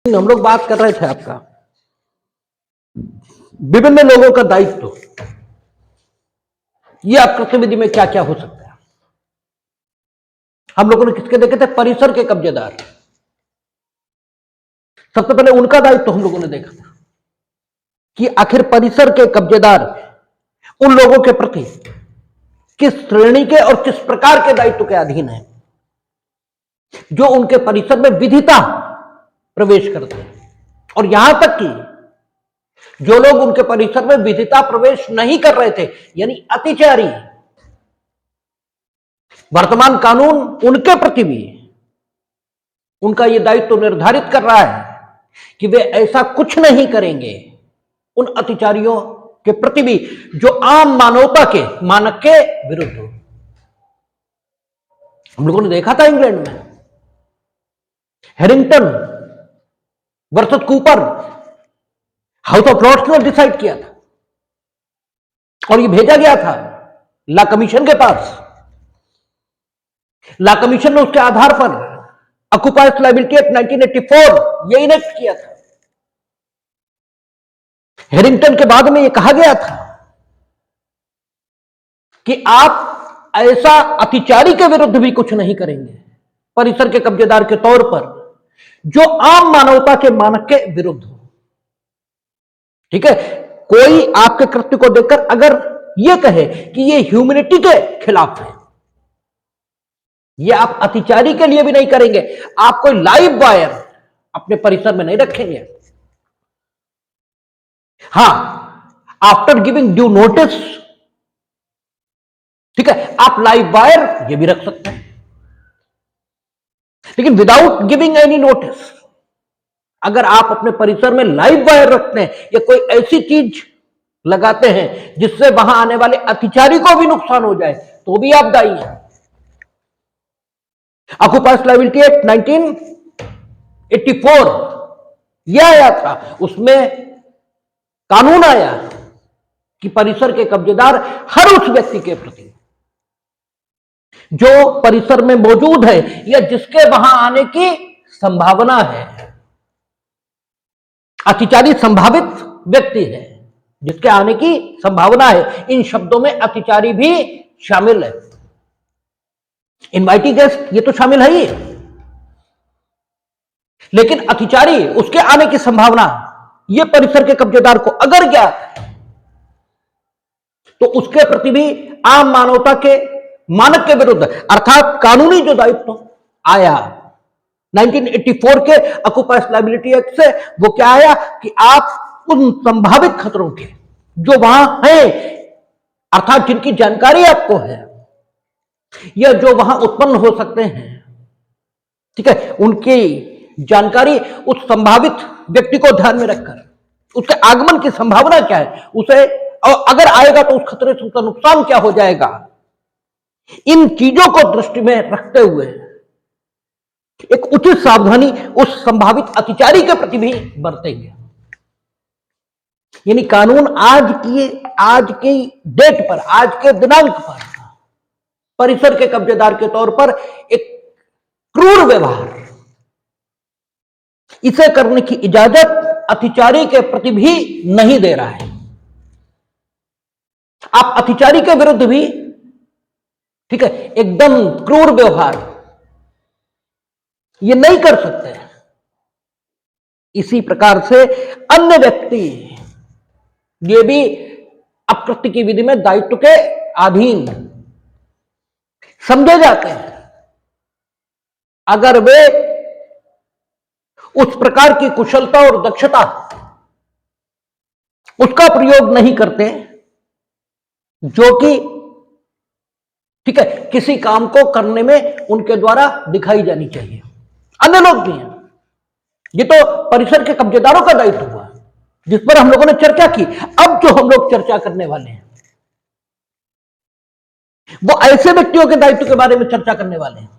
हम लोग बात कर रहे थे आपका विभिन्न लोगों का दायित्व, ये आप गतिविधि में क्या क्या हो सकता है। हम लोगों ने किसके देखे थे? परिसर के कब्जेदार। सबसे पहले उनका दायित्व हम लोगों ने देखा था कि आखिर परिसर के कब्जेदार उन लोगों के प्रति किस श्रेणी के और किस प्रकार के दायित्व के अधीन है जो उनके परिसर में विधिता प्रवेश करते हैं, और यहां तक कि जो लोग उनके परिसर में विधिता प्रवेश नहीं कर रहे थे, यानी अतिचारी, वर्तमान कानून उनके प्रति भी उनका यह दायित्व निर्धारित कर रहा है कि वे ऐसा कुछ नहीं करेंगे उन अतिचारियों के प्रति भी जो आम मानवता के मानक के विरुद्ध हो। हम लोगों ने देखा था इंग्लैंड में Harrington versus Cooper, house of Lords ने डिसाइड किया था और ये भेजा गया था लॉ कमीशन के पास। लॉ कमीशन ने उसके आधार पर ऑक्यूपायर्स लायबिलिटी एक्ट 1984 ये इनेक्ट किया था। हैरिंगटन के बाद में यह कहा गया था कि आप ऐसा अतिचारी के विरुद्ध भी कुछ नहीं करेंगे परिसर के कब्जेदार के तौर पर जो आम मानवता के मानक के विरुद्ध हो। ठीक है, कोई आपके कृत्य को देखकर अगर यह कहे कि यह ह्यूमैनिटी के खिलाफ है, यह आप अतिचारी के लिए भी नहीं करेंगे। आप कोई लाइव वायर अपने परिसर में नहीं रखेंगे। हां, आफ्टर गिविंग ड्यू नोटिस, ठीक है, आप लाइव वायर ये भी रख सकते हैं, लेकिन विदाउट गिविंग एनी नोटिस अगर आप अपने परिसर में लाइव वायर रखते हैं या कोई ऐसी चीज लगाते हैं जिससे वहां आने वाले अतिचारी को भी नुकसान हो जाए, तो भी आप दायी हैं। ऑक्यूपायर्स लायबिलिटी एक्ट 1984 यह आया था, उसमें कानून आया कि परिसर के कब्जेदार हर उस व्यक्ति के प्रति जो परिसर में मौजूद है या जिसके वहां आने की संभावना है, अतिचारी संभावित व्यक्ति है जिसके आने की संभावना है, इन शब्दों में अतिचारी भी शामिल है। इनवाइटी गेस्ट ये तो शामिल है ही, लेकिन अतिचारी उसके आने की संभावना ये परिसर के कब्जेदार को अगर ज्ञात है तो उसके प्रति भी आम मानवता के मानक के विरुद्ध अर्थात कानूनी जो दायित्व आया 1984 के ऑक्यूपायर्स लायबिलिटी एक्ट से, वो क्या आया कि आप उन संभावित खतरों के जो वहां हैं, अर्थात जिनकी जानकारी आपको है या जो वहां उत्पन्न हो सकते हैं, ठीक है, उनकी जानकारी उस संभावित व्यक्ति को ध्यान में रखकर उसके आगमन की संभावना क्या है, उसे और अगर आएगा तो उस खतरे से उसका नुकसान क्या हो जाएगा, इन चीजों को दृष्टि में रखते हुए एक उचित सावधानी उस संभावित अतिचारी के प्रति भी बरतेंगे। यानी कानून आज की डेट पर, आज के दिनांक पर परिसर के कब्जेदार के तौर पर एक क्रूर व्यवहार इसे करने की इजाजत अतिचारी के प्रति भी नहीं दे रहा है। आप अतिचारी के विरुद्ध भी, ठीक है, एकदम क्रूर व्यवहार ये नहीं कर सकते। इसी प्रकार से अन्य व्यक्ति ये भी अपकृत्य की विधि में दायित्व के अधीन समझे जाते हैं अगर वे उस प्रकार की कुशलता और दक्षता उसका प्रयोग नहीं करते जो कि, ठीक है, किसी काम को करने में उनके द्वारा दिखाई जानी चाहिए। अन्य लोग भी हैं, ये तो परिसर के कब्जेदारों का दायित्व हुआ जिस पर हम लोगों ने चर्चा की। अब जो हम लोग चर्चा करने वाले हैं वो ऐसे व्यक्तियों के दायित्व के बारे में चर्चा करने वाले हैं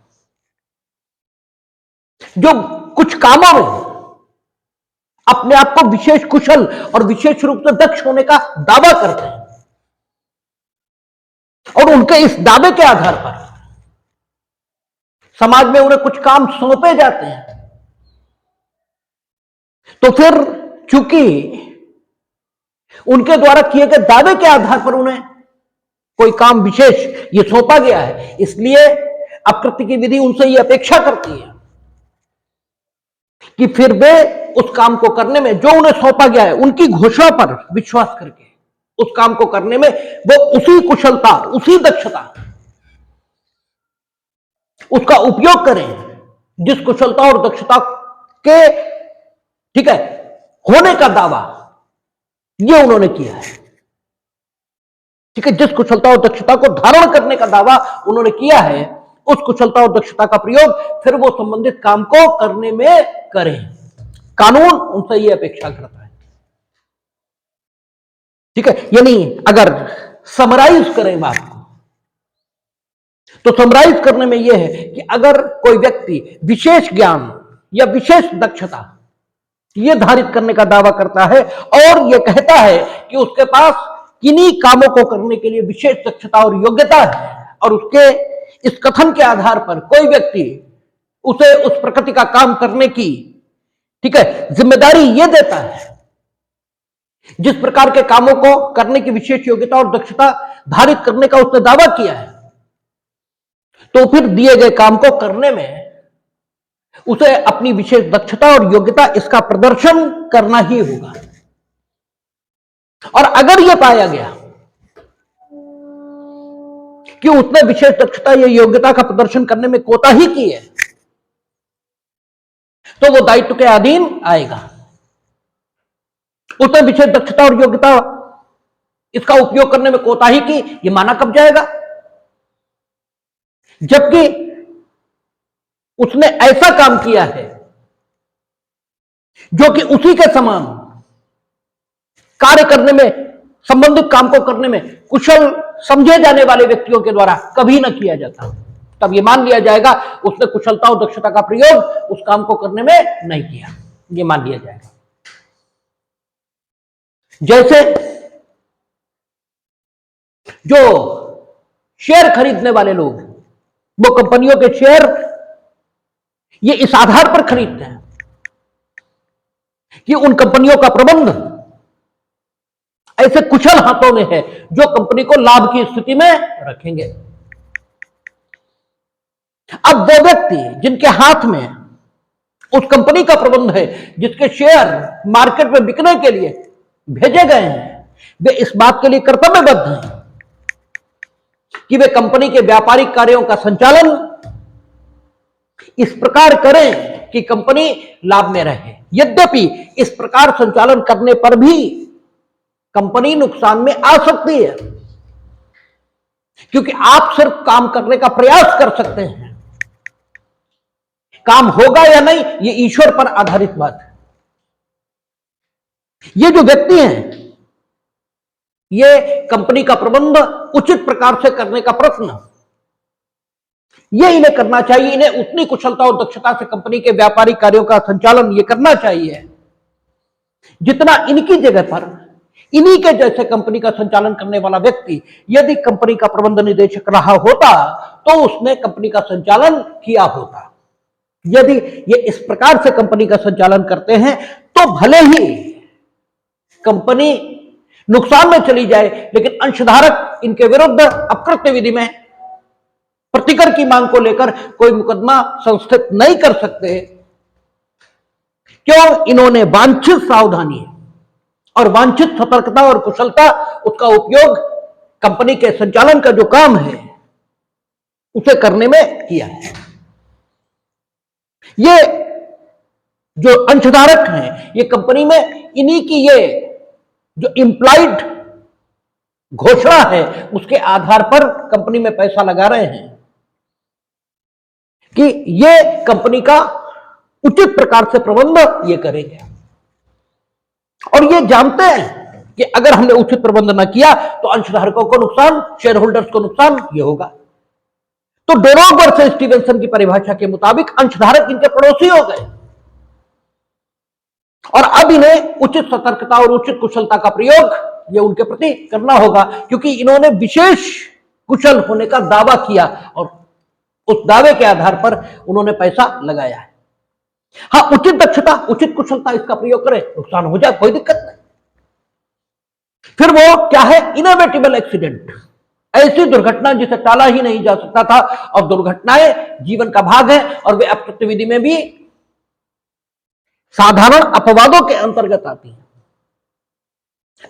जो कुछ कामों में अपने आप को विशेष कुशल और विशेष रूप से दक्ष होने का दावा करते हैं, और उनके इस दावे के आधार पर समाज में उन्हें कुछ काम सौंपे जाते हैं तो फिर चूंकि उनके द्वारा किए गए दावे के आधार पर उन्हें कोई काम विशेष ये सौंपा गया है, इसलिए अपकृत्य की विधि उनसे ये अपेक्षा करती है कि फिर वे उस काम को करने में, जो उन्हें सौंपा गया है, उनकी घोषणा पर विश्वास करके उस काम को करने में वो उसी कुशलता, उसी दक्षता, उसका उपयोग करें जिस कुशलता और दक्षता के, ठीक है, होने का दावा ये उन्होंने किया है। ठीक है, जिस कुशलता और दक्षता को धारण करने का दावा उन्होंने किया है, उस कुशलता और दक्षता का प्रयोग फिर वो संबंधित काम को करने में करें। कानून उनसे यह अपेक्षा करता है। ठीक है, यानी अगर समराइज करें बात को, तो समराइज करने में यह है कि अगर कोई व्यक्ति विशेष ज्ञान या विशेष दक्षता यह धारित करने का दावा करता है और यह कहता है कि उसके पास किन्हीं कामों को करने के लिए विशेष दक्षता और योग्यता है, और उसके इस कथन के आधार पर कोई व्यक्ति उसे उस प्रकृति का काम करने की, ठीक है, जिम्मेदारी यह देता है, जिस प्रकार के कामों को करने की विशेष योग्यता और दक्षता धारित करने का उसने दावा किया है, तो फिर दिए गए काम को करने में उसे अपनी विशेष दक्षता और योग्यता, इसका प्रदर्शन करना ही होगा। और अगर यह पाया गया कि उसने विशेष दक्षता या योग्यता का प्रदर्शन करने में कोताही की है, तो वो दायित्व के अधीन आएगा। उसने विशेष दक्षता और योग्यता, इसका उपयोग करने में कोताही की, यह माना कब जाएगा? जबकि उसने ऐसा काम किया है जो कि उसी के समान कार्य करने में, संबंधित काम को करने में कुशल समझे जाने वाले व्यक्तियों के द्वारा कभी ना किया जाता, तब यह मान लिया जाएगा उसने कुशलता और दक्षता का प्रयोग उस काम को करने में नहीं किया, यह मान लिया जाएगा। जैसे जो शेयर खरीदने वाले लोग, वो कंपनियों के शेयर ये इस आधार पर खरीदते हैं कि उन कंपनियों का प्रबंध ऐसे कुशल हाथों में है जो कंपनी को लाभ की स्थिति में रखेंगे। अब वो व्यक्ति जिनके हाथ में उस कंपनी का प्रबंध है, जिसके शेयर मार्केट में बिकने के लिए भेजे गए हैं, वे इस बात के लिए कर्तव्यबद्ध हैं कि वे कंपनी के व्यापारिक कार्यों का संचालन इस प्रकार करें कि कंपनी लाभ में रहे। यद्यपि इस प्रकार संचालन करने पर भी कंपनी नुकसान में आ सकती है, क्योंकि आप सिर्फ काम करने का प्रयास कर सकते हैं, काम होगा या नहीं ये ईश्वर पर आधारित बात है। ये जो व्यक्ति हैं, ये कंपनी का प्रबंध उचित प्रकार से करने का प्रश्न ये इन्हें करना चाहिए। इन्हें उतनी कुशलता और दक्षता से कंपनी के व्यापारिक कार्यों का संचालन ये करना चाहिए जितना इनकी जगह पर इन्हीं के जैसे कंपनी का संचालन करने वाला व्यक्ति यदि कंपनी का प्रबंध निदेशक रहा होता तो उसने कंपनी का संचालन किया होता। यदि ये इस प्रकार से कंपनी का संचालन करते हैं तो भले ही कंपनी नुकसान में चली जाए, लेकिन अंशधारक इनके विरुद्ध अपकृत्य विधि में प्रतिकर की मांग को लेकर कोई मुकदमा संस्थित नहीं कर सकते। क्यों? इन्होंने वांछित सावधानी और वांछित सतर्कता और कुशलता उसका उपयोग कंपनी के संचालन का जो काम है उसे करने में किया है। ये जो अंशधारक हैं, ये कंपनी में इन्हीं की ये जो इंप्लाइड घोषणा है उसके आधार पर कंपनी में पैसा लगा रहे हैं कि ये कंपनी का उचित प्रकार से प्रबंध ये करेंगे, और ये जानते हैं कि अगर हमने उचित प्रबंध न किया तो अंशधारकों को नुकसान, शेयर होल्डर्स को नुकसान ये होगा। तो डोनाल्ड वर्सेस स्टीवेंसन की परिभाषा के मुताबिक अंशधारक इनके पड़ोसी हो गए, और अब इन्हें उचित सतर्कता और उचित कुशलता का प्रयोग ये उनके प्रति करना होगा, क्योंकि इन्होंने विशेष कुशल होने का दावा किया और उस दावे के आधार पर उन्होंने पैसा लगाया है। हाँ, उचित दक्षता, उचित कुशलता इसका प्रयोग करें, नुकसान हो जाए कोई दिक्कत नहीं। फिर वो क्या है, इनएविटेबल एक्सीडेंट, ऐसी दुर्घटना जिसे टाला ही नहीं जा सकता था। और दुर्घटनाएं जीवन का भाग है और वे अप्रत्यक्ष विधि में भी साधारण अपवादों के अंतर्गत आती है।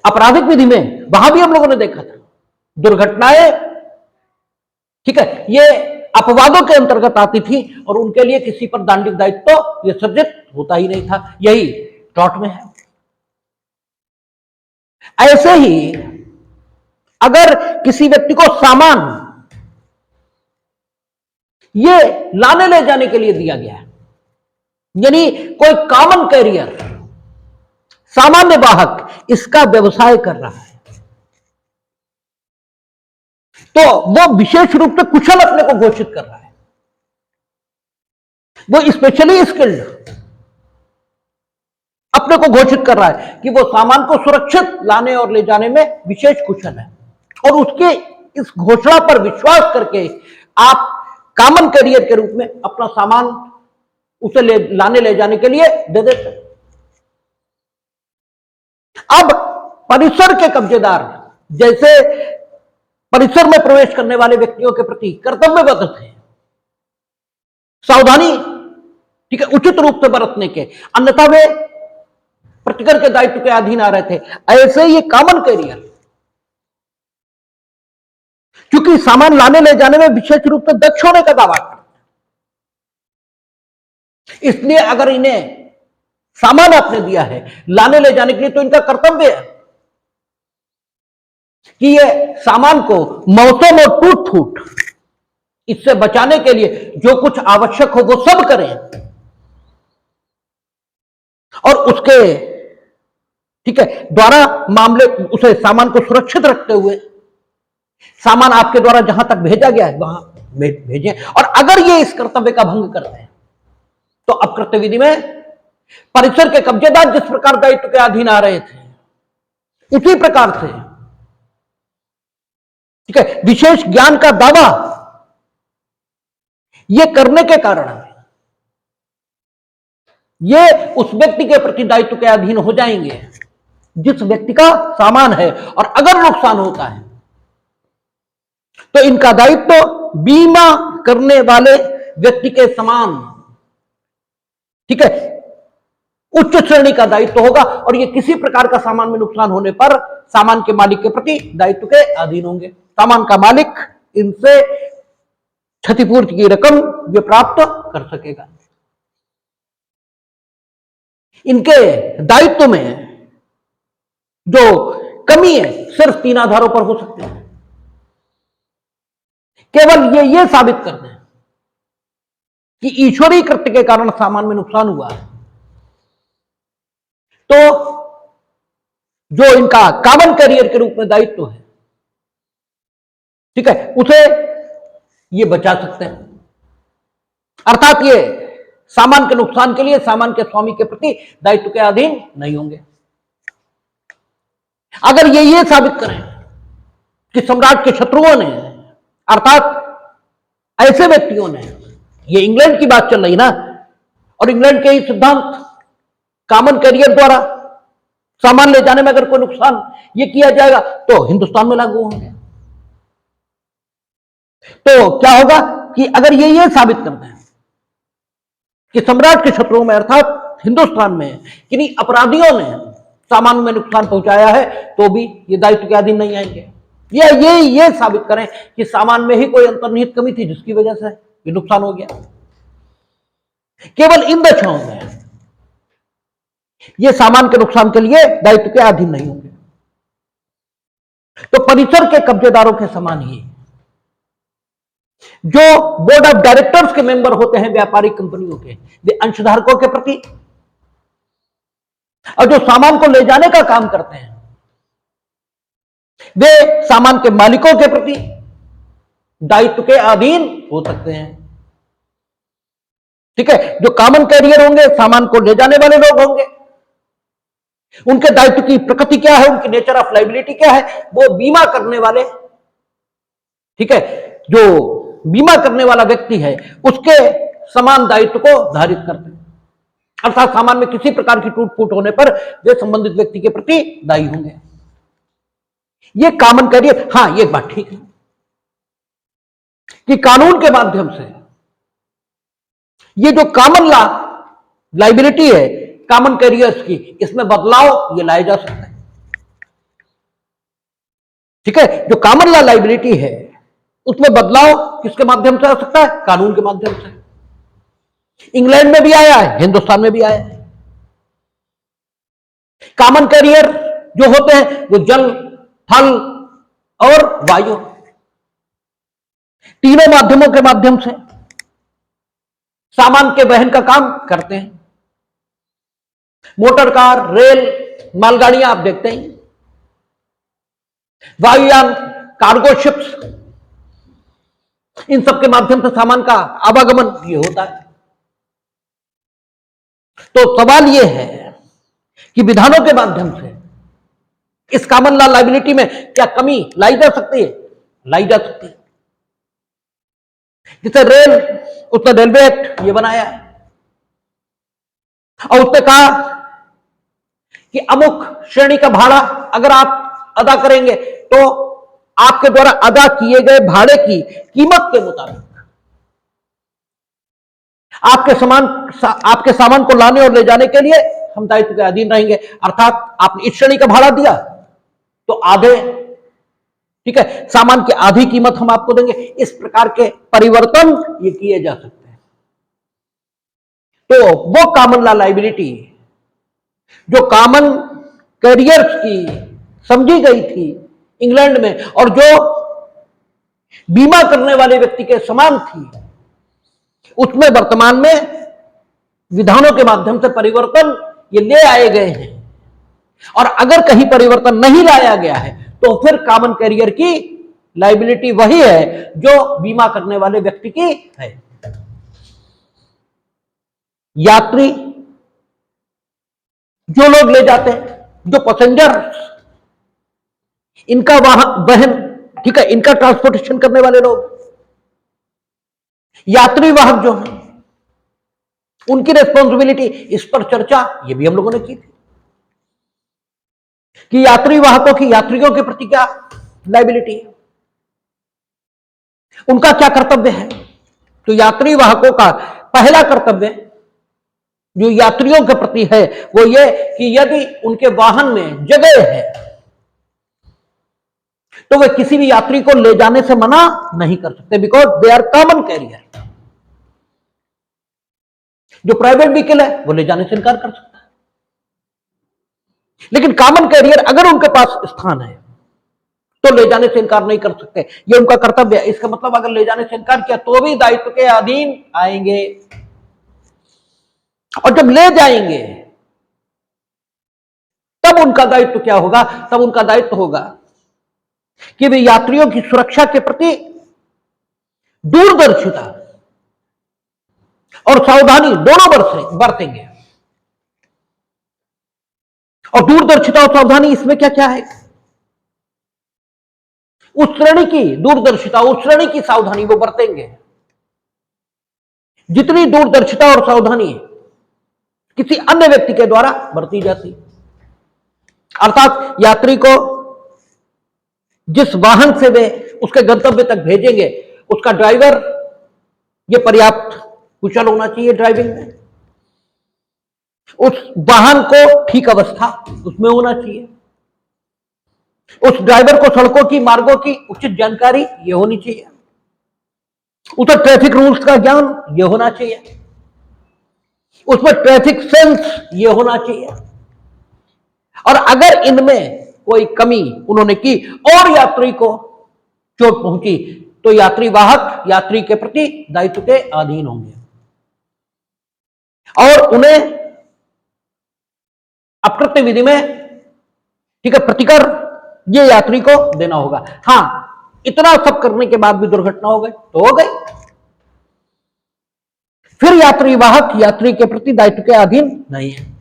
आपराधिक विधि में वहां भी हम लोगों ने देखा था दुर्घटनाएं, ठीक है, ये अपवादों के अंतर्गत आती थी और उनके लिए किसी पर दंडिक दायित्व तो ये सर्जित होता ही नहीं था। यही टॉर्ट में है। ऐसे ही अगर किसी व्यक्ति को सामान ये लाने ले जाने के लिए दिया गया है, यानी कोई कॉमन कैरियर, सामान्य वाहक इसका व्यवसाय कर रहा है, तो वो विशेष रूप से कुशल अपने को घोषित कर रहा है, वो स्पेशली स्किल्ड अपने को घोषित कर रहा है कि वो सामान को सुरक्षित लाने और ले जाने में विशेष कुशल है। और उसके इस घोषणा पर विश्वास करके आप कॉमन कैरियर के रूप में अपना सामान उसे लाने ले जाने के लिए दे देते हैं। अब परिसर के कब्जेदार जैसे परिसर में प्रवेश करने वाले व्यक्तियों के प्रति कर्तव्यबद्ध थे, सावधानी, ठीक है, उचित रूप से बरतने के, अन्यथा वे प्रतिकर के दायित्व के अधीन आ रहे थे। ऐसे ये कॉमन कैरियर क्योंकि सामान लाने ले जाने में विशेष रूप से दक्ष होने का दावा करते हैं, इसलिए अगर इन्हें सामान आपने दिया है लाने ले जाने के लिए, तो इनका कर्तव्य है कि ये सामान को मौसम और टूट फूट इससे बचाने के लिए जो कुछ आवश्यक हो वो सब करें, और उसके, ठीक है, द्वारा मामले उसे सामान को सुरक्षित रखते हुए सामान आपके द्वारा जहां तक भेजा गया है वहां भेजें। और अगर ये इस कर्तव्य का भंग करते हैं तो अपकृत्य विधि में परिसर के कब्जेदार जिस प्रकार दायित्व के अधीन आ रहे थे उसी प्रकार से, ठीक है, विशेष ज्ञान का दावा ये करने के कारण ये उस व्यक्ति के प्रति दायित्व के अधीन हो जाएंगे जिस व्यक्ति का सामान है। और अगर नुकसान होता है तो इनका दायित्व बीमा करने वाले व्यक्ति के समान, ठीक है, उच्च श्रेणी का दायित्व होगा। और ये किसी प्रकार का सामान में नुकसान होने पर सामान के मालिक के प्रति दायित्व के अधीन होंगे। सामान का मालिक इनसे क्षतिपूर्ति की रकम ये प्राप्त कर सकेगा। इनके दायित्व में जो कमी है सिर्फ 3 आधारों पर हो सकती है। केवल ये साबित कर दें कि ईश्वरीय कृत्य के कारण सामान में नुकसान हुआ है, तो जो इनका कॉमन कैरियर के रूप में दायित्व है, ठीक है, उसे ये बचा सकते हैं। अर्थात ये सामान के नुकसान के लिए सामान के स्वामी के प्रति दायित्व के अधीन नहीं होंगे। अगर ये साबित करें कि सम्राट के शत्रुओं ने, अर्थात ऐसे व्यक्तियों ने, ये इंग्लैंड की बात चल रही ना, और इंग्लैंड के ही सिद्धांत कॉमन कैरियर द्वारा सामान ले जाने में अगर कोई नुकसान ये किया जाएगा तो हिंदुस्तान में लागू होंगे। तो क्या होगा कि अगर ये साबित करते हैं कि सम्राट के शत्रुओं में अर्थात हिंदुस्तान में किन्हीं अपराधियों ने सामान में नुकसान पहुंचाया है तो भी ये दायित्व के अधीन नहीं आएंगे। या ये साबित करें कि सामान में ही कोई अंतर्निहित कमी थी जिसकी वजह से ये नुकसान हो गया। केवल इन दशाओं में ये सामान के नुकसान के लिए दायित्व के अधीन नहीं होंगे। तो परिसर के कब्जेदारों के समान ही जो बोर्ड ऑफ डायरेक्टर्स के मेंबर होते हैं व्यापारिक कंपनियों के, वे अंशधारकों के प्रति, और जो सामान को ले जाने का काम करते हैं वे सामान के मालिकों के प्रति दायित्व के अधीन हो सकते हैं। ठीक है, जो कॉमन कैरियर होंगे सामान को ले जाने वाले लोग होंगे, उनके दायित्व की प्रकृति क्या है, उनकी नेचर ऑफ लाइबिलिटी क्या है, वो बीमा करने वाले, ठीक है, जो बीमा करने वाला व्यक्ति है उसके समान दायित्व को धारित करते हैं। अर्थात सामान में किसी प्रकार की टूट फूट होने पर वे संबंधित व्यक्ति के प्रति दायी होंगे। ये कॉमन कैरियर। हां, ये बात ठीक है कि कानून के माध्यम से ये जो कॉमन लॉ लाइबिलिटी है कॉमन कैरियर्स की, इसमें बदलाव ये लाया जा सकता है। ठीक है, जो कॉमन लॉ लाइबिलिटी है उसमें बदलाव किसके माध्यम से आ सकता है? कानून के माध्यम से। इंग्लैंड में भी आया है, हिंदुस्तान में भी आया है। कॉमन कैरियर जो होते हैं वो जल, थल और वायु, तीनों माध्यमों के माध्यम से सामान के वहन का काम करते हैं। मोटर कार, रेल, मालगाड़ियां आप देखते हैं, वायुयान, कार्गो शिप्स, इन सब के माध्यम से सामान का आवागमन ये होता है। तो सवाल ये है कि विधानों के माध्यम से इस कॉमन लॉ लायबिलिटी में क्या कमी लाई जा सकती है? लाई जा सकती है। जैसे रेल, उसने रेलवे एक्ट ये बनाया है और उसने कहा कि अमुक श्रेणी का भाड़ा अगर आप अदा करेंगे तो आपके द्वारा अदा किए गए भाड़े की कीमत के मुताबिक आपके सामान को लाने और ले जाने के लिए हम दायित्व के अधीन रहेंगे। अर्थात आपने इस श्रेणी का भाड़ा दिया तो आधे, ठीक है, सामान की आधी कीमत हम आपको देंगे। इस प्रकार के परिवर्तन ये किए जा सकते हैं। तो वो कॉमन लॉ लायबिलिटी जो कॉमन कैरियर्स की समझी गई थी इंग्लैंड में और जो बीमा करने वाले व्यक्ति के समान थी, उसमें वर्तमान में विधानों के माध्यम से परिवर्तन ये ले आए गए हैं। और अगर कहीं परिवर्तन नहीं लाया गया है तो फिर कॉमन कैरियर की लायबिलिटी वही है जो बीमा करने वाले व्यक्ति की है। यात्री जो लोग ले जाते हैं, जो पैसेंजर, इनका वहन, ठीक है, इनका ट्रांसपोर्टेशन करने वाले लोग, यात्री वाहक जो है उनकी रिस्पॉन्सिबिलिटी, इस पर चर्चा ये भी हम लोगों ने की थी कि यात्री वाहकों की यात्रियों के प्रति क्या लायबिलिटी है, उनका क्या कर्तव्य है। तो यात्री वाहकों का पहला कर्तव्य जो यात्रियों के प्रति है वो ये कि यदि उनके वाहन में जगह है तो वे किसी भी यात्री को ले जाने से मना नहीं कर सकते, because they are common carrier. जो प्राइवेट व्हीकल है वो ले जाने से इनकार कर सकता है, लेकिन कॉमन कैरियर अगर उनके पास स्थान है तो ले जाने से इनकार नहीं कर सकते, ये उनका कर्तव्य है। इसका मतलब अगर ले जाने से इनकार किया तो भी दायित्व के अधीन आएंगे, और जब ले जाएंगे तब उनका दायित्व क्या होगा? तब उनका दायित्व होगा कि वे यात्रियों की सुरक्षा के प्रति दूरदर्शिता और सावधानी दोनों बरतेंगे। और दूरदर्शिता और सावधानी इसमें क्या क्या है? उस श्रेणी की दूरदर्शिता, उस श्रेणी की सावधानी वो बरतेंगे जितनी दूरदर्शिता और सावधानी किसी अन्य व्यक्ति के द्वारा बरती जाती। अर्थात यात्री को जिस वाहन से वे उसके गंतव्य तक भेजेंगे उसका ड्राइवर ये पर्याप्त कुशल होना चाहिए ड्राइविंग में, उस वाहन को ठीक अवस्था उसमें होना चाहिए, उस ड्राइवर को सड़कों की, मार्गों की उचित जानकारी ये होनी चाहिए, उसे ट्रैफिक रूल्स का ज्ञान ये होना चाहिए, उसमें ट्रैफिक सेंस ये होना चाहिए। और अगर इनमें कोई कमी उन्होंने की और यात्री को चोट पहुंची तो यात्री वाहक यात्री के प्रति दायित्व के अधीन होंगे और उन्हें अकृत्य विधि में, ठीक है, प्रतिकर ये यात्री को देना होगा। हां, इतना सब करने के बाद भी दुर्घटना हो गई तो हो गई, फिर यात्री वाहक यात्री के प्रति दायित्व के अधीन नहीं है।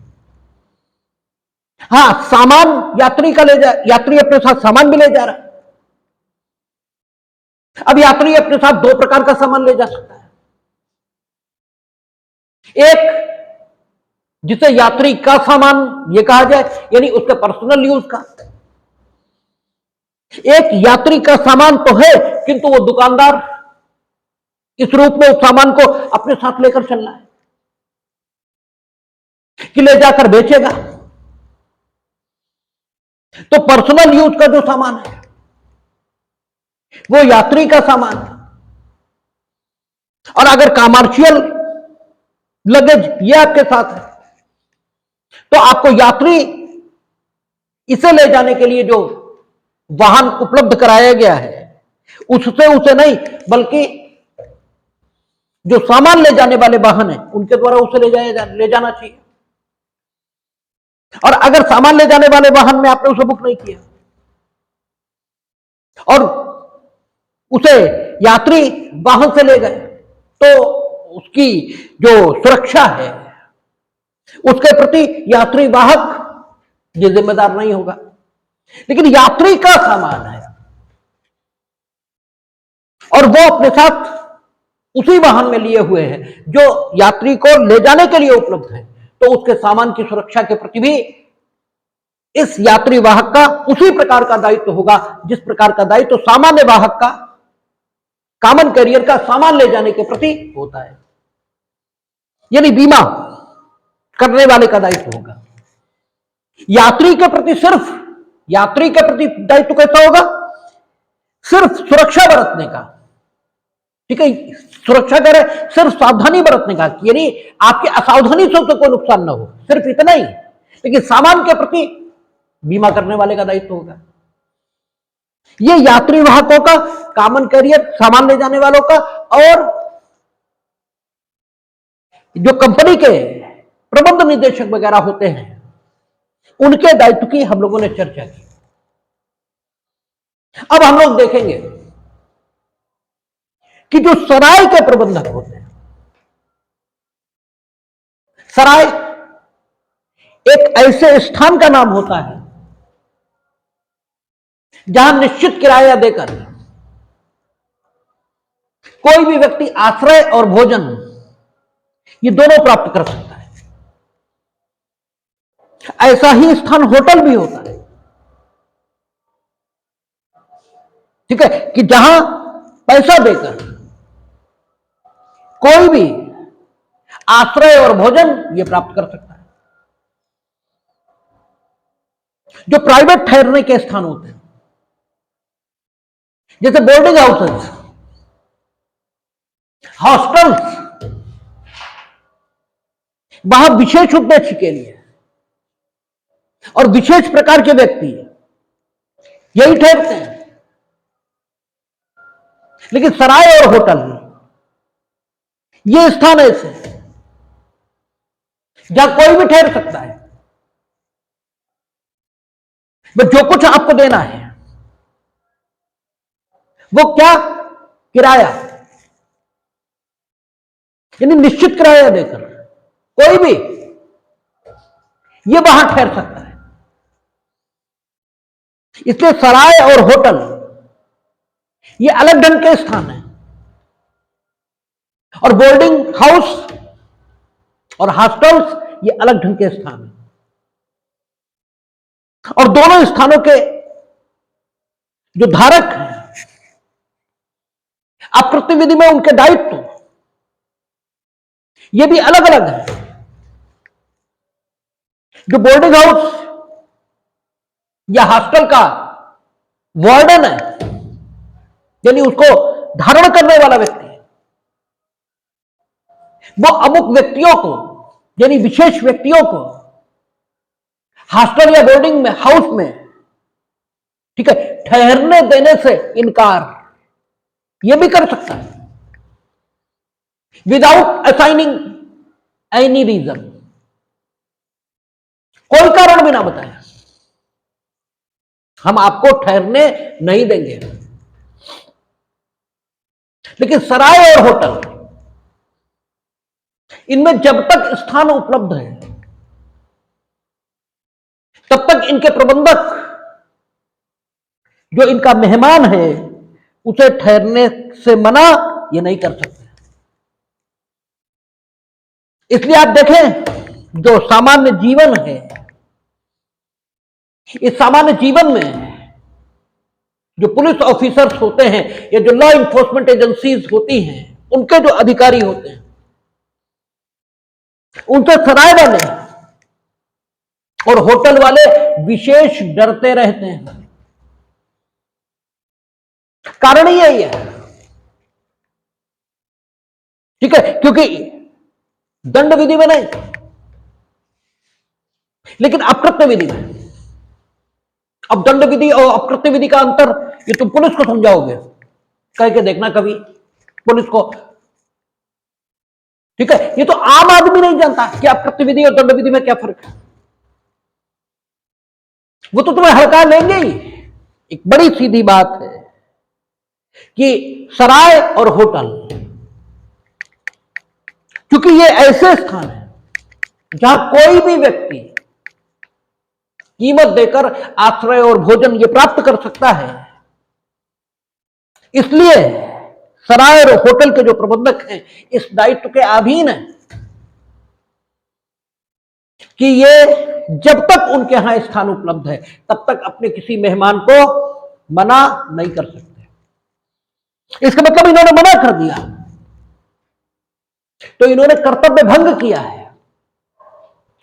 हां, सामान यात्री का ले जा, यात्री अपने साथ सामान भी ले जा रहा है। अब यात्री अपने साथ दो प्रकार का सामान ले जा सकता है। एक जिसे यात्री का सामान ये कहा जाए, यानी उसके पर्सनल यूज का। एक यात्री का सामान तो है, किंतु वो दुकानदार इस रूप में उस सामान को अपने साथ लेकर चलना है कि ले जाकर बेचेगा। तो पर्सनल यूज का जो सामान है वो यात्री का सामान है। और अगर कमर्शियल लगेज ये आपके साथ है तो आपको यात्री इसे ले जाने के लिए जो वाहन उपलब्ध कराया गया है उससे उसे नहीं, बल्कि जो सामान ले जाने वाले वाहन है उनके द्वारा उसे ले जाना चाहिए। और अगर सामान ले जाने वाले वाहन में आपने उसे बुक नहीं किया और उसे यात्री वाहन से ले गए तो उसकी जो सुरक्षा है उसके प्रति यात्री वाहक ये जिम्मेदार नहीं होगा। लेकिन यात्री का सामान है और वो अपने साथ उसी वाहन में लिए हुए हैं जो यात्री को ले जाने के लिए उपलब्ध है, तो उसके सामान की सुरक्षा के प्रति भी इस यात्री वाहक का उसी प्रकार का दायित्व होगा जिस प्रकार का दायित्व सामान्य वाहक का, कॉमन कैरियर का सामान ले जाने के प्रति होता है। यानी बीमा करने वाले का दायित्व होगा। यात्री के प्रति दायित्व कैसा होगा? सिर्फ सुरक्षा बरतने का, ठीक है, सुरक्षा कह रहे सिर्फ सावधानी बरतने का, यानी आपकी असावधानी से कोई नुकसान ना हो, सिर्फ इतना ही। लेकिन सामान के प्रति बीमा करने वाले का दायित्व होगा। ये यात्री वाहकों का, कॉमन कैरियर सामान ले जाने वालों का, और जो कंपनी के प्रबंध निदेशक वगैरह होते हैं उनके दायित्व की हम लोगों ने चर्चा की। अब हम लोग देखेंगे कि जो सराय के प्रबंधक होते हैं, सराय एक ऐसे स्थान का नाम होता है जहां निश्चित किराया देकर कोई भी व्यक्ति आश्रय और भोजन ये दोनों प्राप्त कर सकता है। ऐसा ही स्थान होटल भी होता है, ठीक है, कि जहां पैसा देकर कोई भी आश्रय और भोजन ये प्राप्त कर सकता है। जो प्राइवेट ठहरने के स्थान होते हैं जैसे बोर्डिंग हाउसेस, हॉस्टल्स, वहां विशेष उद्देश्य के लिए और विशेष प्रकार के व्यक्ति यही ठहरते हैं। लेकिन सराय और होटल ये स्थान ऐसे जहां कोई भी ठहर सकता है। वो जो कुछ आपको देना है वो क्या? किराया, यानी निश्चित किराया देकर कोई भी ये वहां ठहर सकता है। इसलिए सराय और होटल ये अलग ढंग के स्थान है और बोर्डिंग हाउस और हॉस्टल्स ये अलग ढंग के स्थान है। और दोनों स्थानों के जो धारक हैं, आकृति विधि में उनके दायित्व ये भी अलग अलग है। जो बोर्डिंग हाउस या हॉस्टल का वार्डन है, यानी उसको धारण करने वाला व्यक्ति है, वो अमुक व्यक्तियों को, यानी विशेष व्यक्तियों को हॉस्टल या बोर्डिंग में, हाउस में, ठीक है, ठहरने देने से इनकार ये भी कर सकता है विदाउट असाइनिंग एनी रीजन, कोई कारण भी ना बताया, हम आपको ठहरने नहीं देंगे। लेकिन सराय और होटल इनमें जब तक स्थान उपलब्ध है तब तक इनके प्रबंधक जो इनका मेहमान है उसे ठहरने से मना ये नहीं कर सकते। इसलिए आप देखें जो सामान्य जीवन है, इस सामान्य जीवन में जो पुलिस ऑफिसर्स होते हैं या जो लॉ इन्फोर्समेंट एजेंसीज होती हैं, उनके जो अधिकारी होते हैं, उनसे सराय वाले और होटल वाले विशेष डरते रहते हैं। कारण यही है, ठीक है, क्योंकि दंड विधि में नहीं, लेकिन अकृत्य विधि में। अब दंड विधि और अकृत्य विधि का अंतर ये तुम पुलिस को समझाओगे, कह के देखना कभी पुलिस को, ठीक है। ये तो आम आदमी नहीं जानता कि अकृत्य विधि और दंड विधि में क्या फर्क है। वो तो तुम्हें हड़का लेंगे ही। एक बड़ी सीधी बात है कि सराय और होटल, क्योंकि ये ऐसे स्थान है जहां कोई भी व्यक्ति कीमत देकर आश्रय और भोजन ये प्राप्त कर सकता है, इसलिए सराय और होटल के जो प्रबंधक हैं इस दायित्व के अधीन है कि ये जब तक उनके यहां स्थान उपलब्ध है तब तक अपने किसी मेहमान को मना नहीं कर सकते। इसका मतलब इन्होंने मना कर दिया तो इन्होंने कर्तव्य भंग किया है,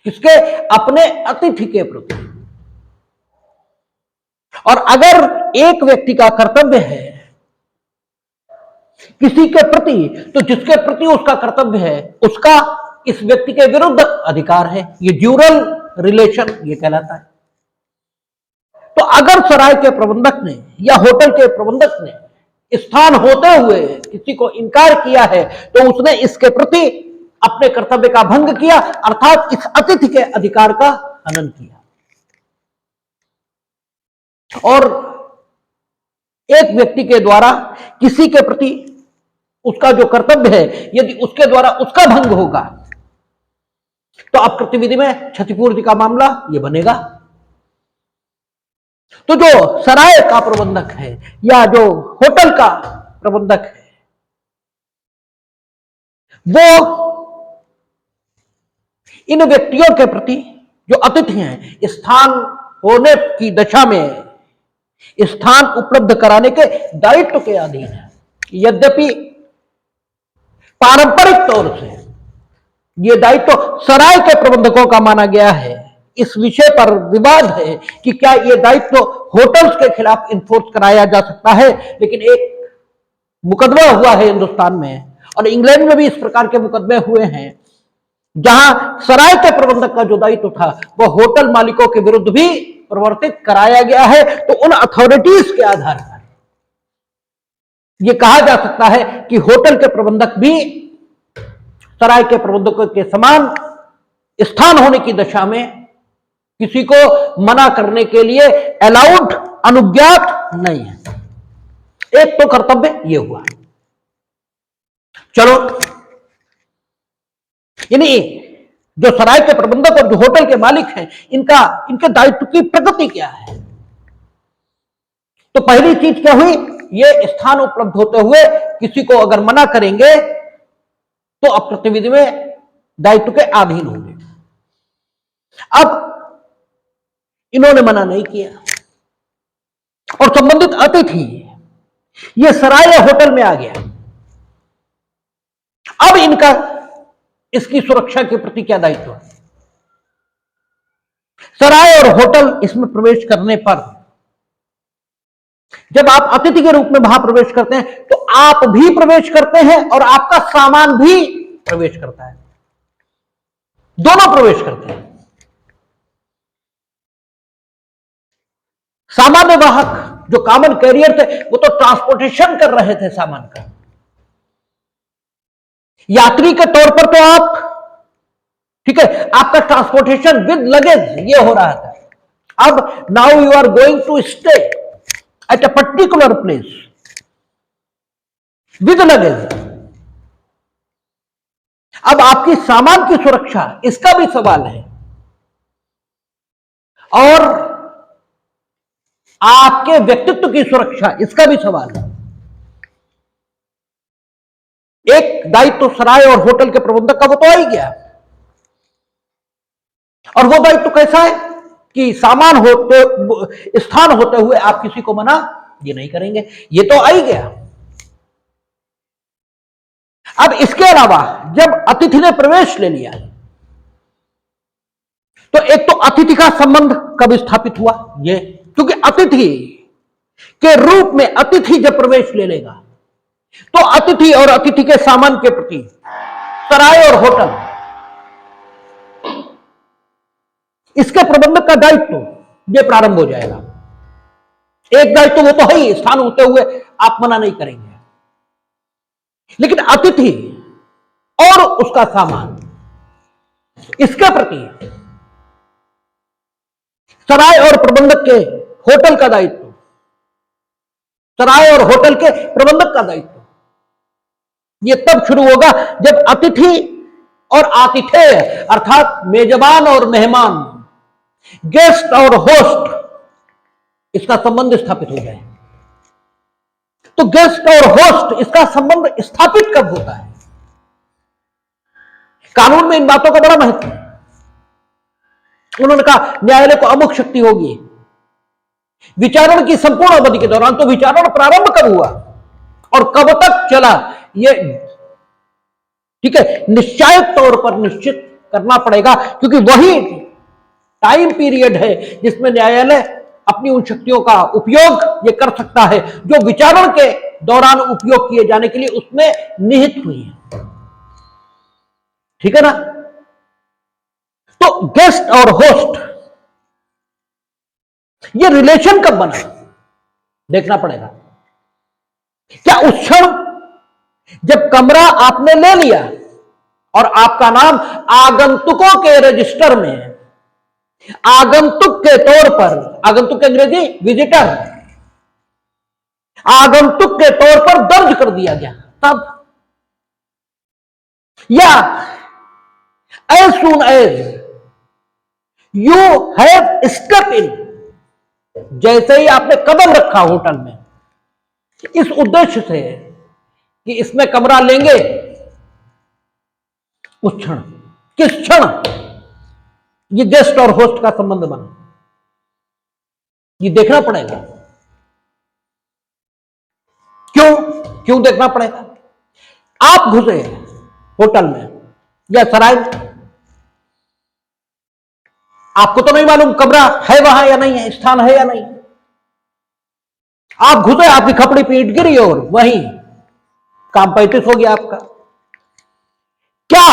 किसके? अपने अतिथि के प्रति। और अगर एक व्यक्ति का कर्तव्य है किसी के प्रति, तो जिसके प्रति उसका कर्तव्य है उसका इस व्यक्ति के विरुद्ध अधिकार है। ये ड्यूरल रिलेशन ये कहलाता है। तो अगर सराय के प्रबंधक ने या होटल के प्रबंधक ने स्थान होते हुए किसी को इनकार किया है तो उसने इसके प्रति अपने कर्तव्य का भंग किया, अर्थात इस अतिथि के अधिकार का हनन किया। और एक व्यक्ति के द्वारा किसी के प्रति उसका जो कर्तव्य है यदि उसके द्वारा उसका भंग होगा तो अकृत्य विधि में क्षतिपूर्ति का मामला यह बनेगा। तो जो सराय का प्रबंधक है या जो होटल का प्रबंधक है वो इन व्यक्तियों के प्रति जो अतिथि हैं स्थान होने की दशा में स्थान उपलब्ध कराने के दायित्व के अधीन है। यद्यपि पारंपरिक तौर से यह दायित्व सराय के प्रबंधकों का माना गया है। इस विषय पर विवाद है कि क्या यह दायित्व होटल्स के खिलाफ इन्फोर्स कराया जा सकता है, लेकिन एक मुकदमा हुआ है हिंदुस्तान में और इंग्लैंड में भी इस प्रकार के मुकदमे हुए हैं जहां सराय के प्रबंधक का जो दायित्व था वह होटल मालिकों के विरुद्ध भी प्रवर्तित कराया गया है। तो उन अथॉरिटीज के आधार पर यह कहा जा सकता है कि होटल के प्रबंधक भी सराय के प्रबंधकों के समान स्थान होने की दशा में किसी को मना करने के लिए अलाउड, अनुज्ञात नहीं है। एक तो कर्तव्य यह हुआ। चलो, यानी जो सराय के प्रबंधक और जो होटल के मालिक हैं इनके दायित्व की प्रगति क्या है? तो पहली चीज क्या हुई, ये स्थान उपलब्ध होते हुए किसी को अगर मना करेंगे तो अकृत्य विधि में दायित्व के अधीन होंगे। अब इन्होंने मना नहीं किया और संबंधित अतिथि ये सराय या होटल में आ गया। अब इनका इसकी सुरक्षा के प्रति क्या दायित्व है? सराय और होटल इसमें प्रवेश करने पर जब आप अतिथि के रूप में वहां प्रवेश करते हैं तो आप भी प्रवेश करते हैं और आपका सामान भी प्रवेश करता है, दोनों प्रवेश करते हैं। सामान्य वाहक जो कॉमन कैरियर थे वो तो ट्रांसपोर्टेशन कर रहे थे सामान का। यात्री के तौर पर तो आप, ठीक है, आपका ट्रांसपोर्टेशन विद लगेज ये हो रहा था। अब now you are going to stay at a particular place with luggage. अब आपकी सामान की सुरक्षा इसका भी सवाल है और आपके व्यक्तित्व की सुरक्षा इसका भी सवाल है। एक दायित्व तो सराय और होटल के प्रबंधक का वो तो आ ही गया, और वो दायित्व कैसा है कि सामान होते स्थान होते हुए आप किसी को मना ये नहीं करेंगे, ये तो आ ही गया। अब इसके अलावा जब अतिथि ने प्रवेश ले लिया तो एक तो अतिथि का संबंध कब स्थापित हुआ, ये क्योंकि अतिथि के रूप में अतिथि जब प्रवेश ले लेगा तो अतिथि और अतिथि के सामान के प्रति सराय और होटल इसके प्रबंधक का दायित्व ये प्रारंभ हो जाएगा। एक दायित्व वो तो है ही, स्थान होते हुए आप मना नहीं करेंगे, लेकिन अतिथि और उसका सामान इसके प्रति सराय और प्रबंधक के होटल का दायित्व, सराय और होटल के प्रबंधक का दायित्व ये तब शुरू होगा जब अतिथि और आतिथेय अर्थात मेजबान और मेहमान, गेस्ट और होस्ट इसका संबंध स्थापित हो जाए। तो गेस्ट और होस्ट इसका संबंध स्थापित कब होता है? कानून में इन बातों का बड़ा महत्व है। उन्होंने कहा न्यायालय को अमुक शक्ति होगी विचारण की संपूर्ण अवधि के दौरान। तो विचारण प्रारंभ कब हुआ और कब तक चला, ये ठीक है निश्चायक तौर पर निश्चित करना पड़ेगा, क्योंकि वही टाइम पीरियड है जिसमें न्यायालय अपनी उन शक्तियों का उपयोग ये कर सकता है जो विचारण के दौरान उपयोग किए जाने के लिए उसमें निहित हुई है। ठीक है ना? तो गेस्ट और होस्ट ये रिलेशन कब बना देखना पड़ेगा। क्या उस क्षण जब कमरा आपने ले लिया और आपका नाम आगंतुकों के रजिस्टर में आगंतुक के तौर पर, आगंतुक के अंग्रेजी विजिटर, आगंतुक के तौर पर दर्ज कर दिया गया तब, या as soon as you have stepped in, जैसे ही आपने कदम रखा होटल में इस उद्देश्य से कि इसमें कमरा लेंगे, उस क्षण किस क्षण ये गेस्ट और होस्ट का संबंध बना ये देखना पड़ेगा। क्यों देखना पड़ेगा? आप घुसे होटल में या सराय में, आपको तो नहीं मालूम कमरा है वहां या नहीं है, स्थान है या नहीं। आप घुसे, आपकी खपड़ी पीट गिरी और वहीं काम 35 हो गया आपका। क्या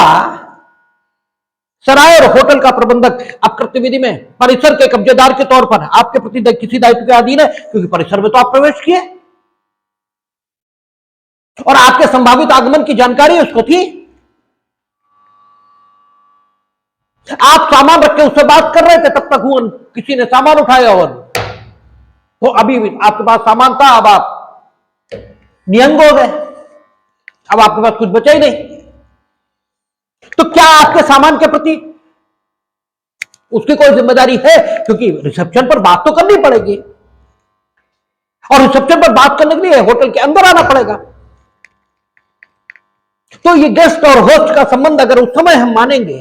सराय और होटल का प्रबंधक अब कृत्यविधि में परिसर के कब्जेदार के तौर पर आपके प्रति किसी दायित्व के अधीन है? क्योंकि परिसर में तो आप प्रवेश किए और आपके संभावित आगमन की जानकारी उसको थी। आप सामान रख के उससे बात कर रहे थे, तब तक हुआ किसी ने सामान उठाया और तो अभी आपके पास सामान था, अब आप नियंग हो गए, अब आपके पास कुछ बचा ही नहीं। तो क्या आपके सामान के प्रति उसकी कोई जिम्मेदारी है? क्योंकि रिसेप्शन पर बात तो करनी पड़ेगी और रिसेप्शन पर बात करने के लिए होटल के अंदर आना पड़ेगा। तो ये गेस्ट और होस्ट का संबंध अगर उस समय हम मानेंगे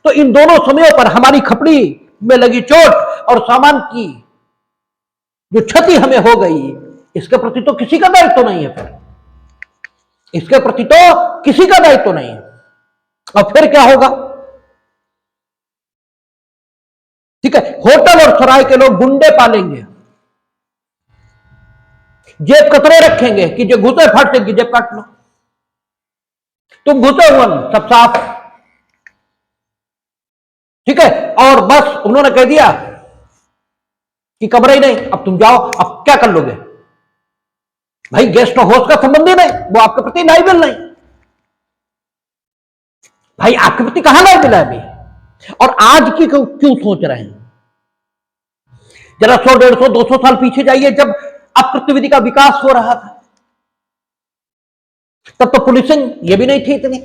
तो इन दोनों समयों पर हमारी खपड़ी में लगी चोट और सामान की जो क्षति हमें हो गई, इसके प्रति तो किसी का दायित्व नहीं है। फिर इसके प्रति तो किसी का दायित्व नहीं है। और फिर क्या होगा? ठीक है, होटल और सराय के लोग गुंडे पालेंगे, जेब कतरे रखेंगे कि जो घुसे फट की जेब काट लो, तुम घुसे हुए सब साफ। ठीक है, और बस उन्होंने कह दिया कि कमरा ही नहीं, अब तुम जाओ, अब क्या कर लोगे भाई? गेस्ट और होस्ट का संबंध ही नहीं, वो आपके प्रति लाइबल नहीं भाई, आपके प्रति कहां लाइबल है अभी? और आज की क्यों सोच रहे हैं? जरा 100, 150, 200 साल पीछे जाइए, जब अप्रत्यविधि का विकास हो रहा था, तब तो पुलिसिंग ये भी नहीं थी इतनी,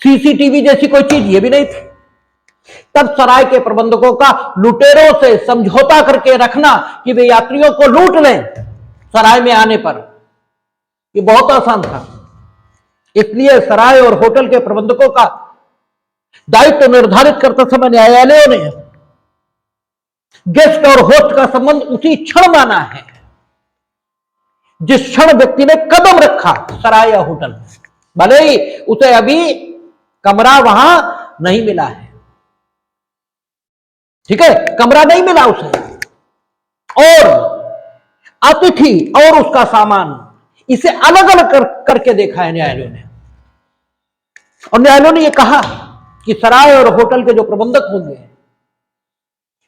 सीसीटीवी जैसी कोई चीज ये भी नहीं थी। तब सराय के प्रबंधकों का लुटेरों से समझौता करके रखना कि वे यात्रियों को लूट लें सराय में आने पर, ये बहुत आसान था। इसलिए सराय और होटल के प्रबंधकों का दायित्व निर्धारित करते समय न्यायालयों ने गेस्ट और होस्ट का संबंध उसी क्षण माना है जिस क्षण व्यक्ति ने कदम रखा सराय या होटल में, भले ही उसे अभी कमरा वहां नहीं मिला है। ठीक है, कमरा नहीं मिला उसे, और अतिथि और उसका सामान, इसे अलग अलग करके देखा है न्यायालयों ने। और न्यायालयों ने यह कहा कि सराय और होटल के जो प्रबंधक होंगे,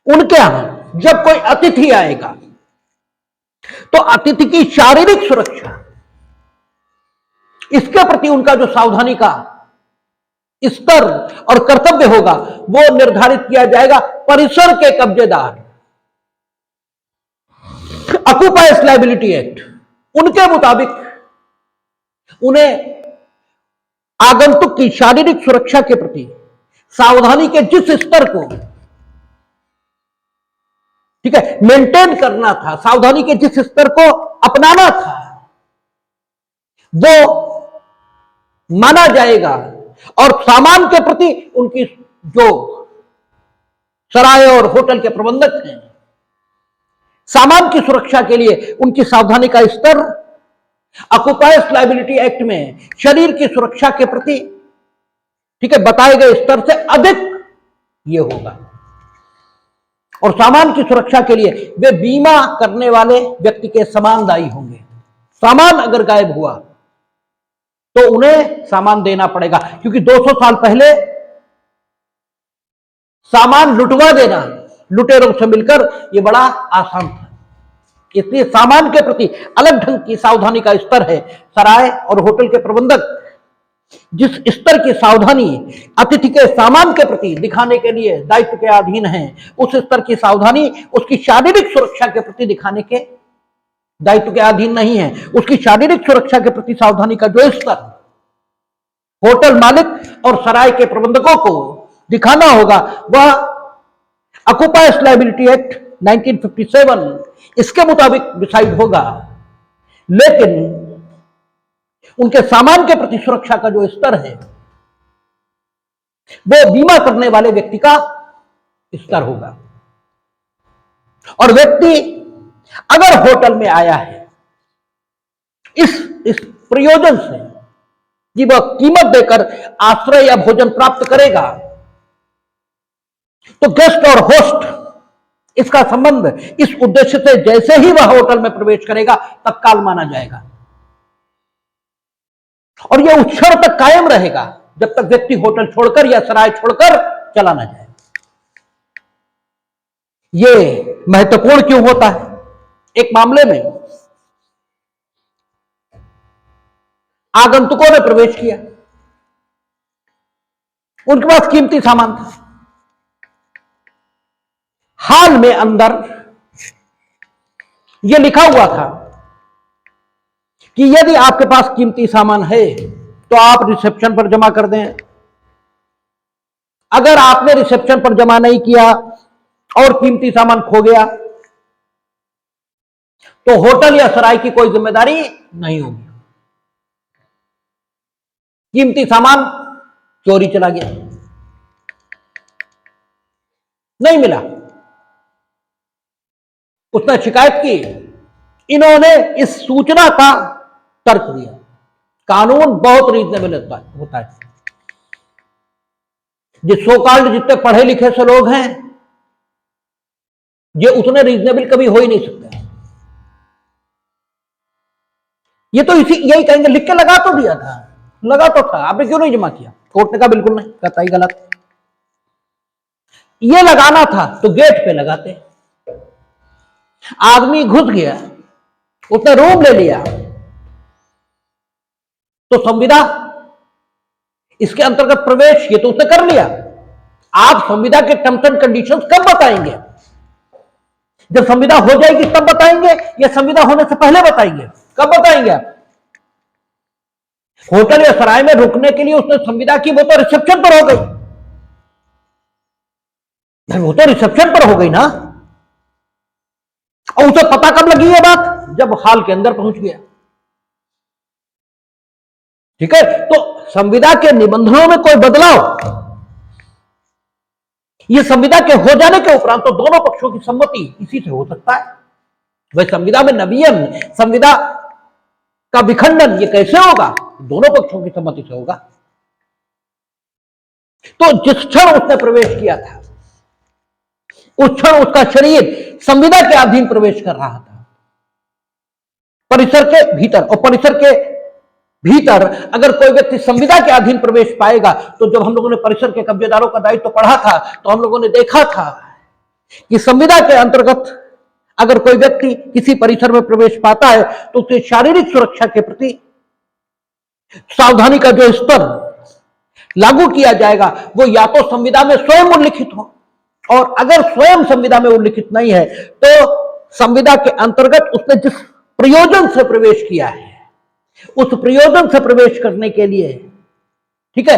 उनके यहां जब कोई अतिथि आएगा तो अतिथि की शारीरिक सुरक्षा, इसके प्रति उनका जो सावधानी का स्तर और कर्तव्य होगा वो निर्धारित किया जाएगा परिसर के कब्जेदार, ऑक्यूपायर्स लायबिलिटी एक्ट, उनके मुताबिक उन्हें आगंतुक की शारीरिक सुरक्षा के प्रति सावधानी के जिस स्तर को, ठीक है, मेंटेन करना था, सावधानी के जिस स्तर को अपनाना था, वो माना जाएगा। और सामान के प्रति उनकी जो सराय और होटल के प्रबंधक हैं, सामान की सुरक्षा के लिए उनकी सावधानी का स्तर ऑक्यूपायर्स लायबिलिटी एक्ट में शरीर की सुरक्षा के प्रति, ठीक है, बताए गए स्तर से अधिक यह होगा। और सामान की सुरक्षा के लिए वे बीमा करने वाले व्यक्ति के समान दायी होंगे। सामान अगर गायब हुआ तो उन्हें सामान देना पड़ेगा, क्योंकि 200 साल पहले सामान लुटवा देना लुटेरों से मिलकर यह बड़ा आसान था। इसलिए सामान के प्रति अलग ढंग की सावधानी का स्तर है। सराय और होटल के प्रबंधक जिस स्तर की सावधानी अतिथि के सामान के प्रति दिखाने के लिए दायित्व के अधीन है, उस स्तर की सावधानी उसकी शारीरिक सुरक्षा के प्रति दिखाने के दायित्व के अधीन नहीं है। उसकी शारीरिक सुरक्षा के प्रति सावधानी का जो स्तर होटल मालिक और सराय के प्रबंधकों को दिखाना होगा, वह ऑक्यूपायर्स लायबिलिटी एक्ट 1957 इसके मुताबिक डिसाइड होगा। लेकिन उनके सामान के प्रति सुरक्षा का जो स्तर है वो बीमा करने वाले व्यक्ति का स्तर होगा। और व्यक्ति अगर होटल में आया है इस प्रयोजन से कि वह कीमत देकर आश्रय या भोजन प्राप्त करेगा, तो गेस्ट और होस्ट इसका संबंध इस उद्देश्य से जैसे ही वह होटल में प्रवेश करेगा तत्काल माना जाएगा, और यह उस क्षण तक कायम रहेगा जब तक व्यक्ति होटल छोड़कर या सराय छोड़कर चला ना जाए। यह महत्वपूर्ण क्यों होता है? एक मामले में आगंतुकों ने प्रवेश किया, उनके पास कीमती सामान था। हाल में अंदर यह लिखा हुआ था कि यदि आपके पास कीमती सामान है तो आप रिसेप्शन पर जमा कर दें। अगर आपने रिसेप्शन पर जमा नहीं किया और कीमती सामान खो गया तो होटल या सराय की कोई जिम्मेदारी नहीं होगी। कीमती सामान चोरी चला गया, नहीं मिला, उसने शिकायत की, इन्होंने इस सूचना का तर्क दिया। कानून बहुत रीजनेबल होता है। जिस सो कॉल्ड जितने पढ़े लिखे से लोग हैं, ये उतने रीजनेबल कभी हो ही नहीं सकते। ये तो यही कहेंगे लिख के लगा तो दिया था, लगा तो था, आपने क्यों नहीं जमा किया? कोर्ट ने कहा बिल्कुल नहीं, कहता ही गलत। ये लगाना था तो गेट पे लगाते। आदमी घुस गया, उसने रूम ले लिया, तो संविदा इसके अंतर्गत प्रवेश ये तो उसने कर लिया। आप संविदा के टर्म्स एंड कंडीशंस कब बताएंगे? जब संविदा हो जाएगी तब बताएंगे या संविदा होने से पहले बताएंगे? कब बताएंगे आप? होटल या सराय में रुकने के लिए उसने संविदा की, वो तो रिसेप्शन पर हो गई, वो तो रिसेप्शन पर हो गई ना। और उसे पता कब लगी ये बात? जब हॉल के अंदर पहुंच गया। ठीक है, तो संविदा के निबंधनों में कोई बदलाव ये संविदा के हो जाने के उपरांत तो दोनों पक्षों की सम्मति इसी से हो सकता है। वह संविदा में नवीन, संविदा का विखंडन ये कैसे होगा? दोनों पक्षों की सम्मति से होगा। तो जिस क्षण उसने प्रवेश किया था, उस क्षण उसका शरीर संविदा के अधीन प्रवेश कर रहा था, परिसर के भीतर। और परिसर के भीतर अगर कोई व्यक्ति संविदा के अधीन प्रवेश पाएगा, तो जब हम लोगों ने परिसर के कब्जेदारों का दायित्व तो पढ़ा था, तो हम लोगों ने देखा था कि संविदा के अंतर्गत अगर कोई व्यक्ति किसी परिसर में प्रवेश पाता है, तो उसे शारीरिक सुरक्षा के प्रति सावधानी का जो स्तर लागू किया जाएगा, वो या तो संविदा में स्वयं उल्लिखित हो, और अगर स्वयं संविदा में उल्लिखित नहीं है, तो संविदा के अंतर्गत उसने जिस प्रयोजन से प्रवेश किया है, उस प्रयोजन से प्रवेश करने के लिए, ठीक है,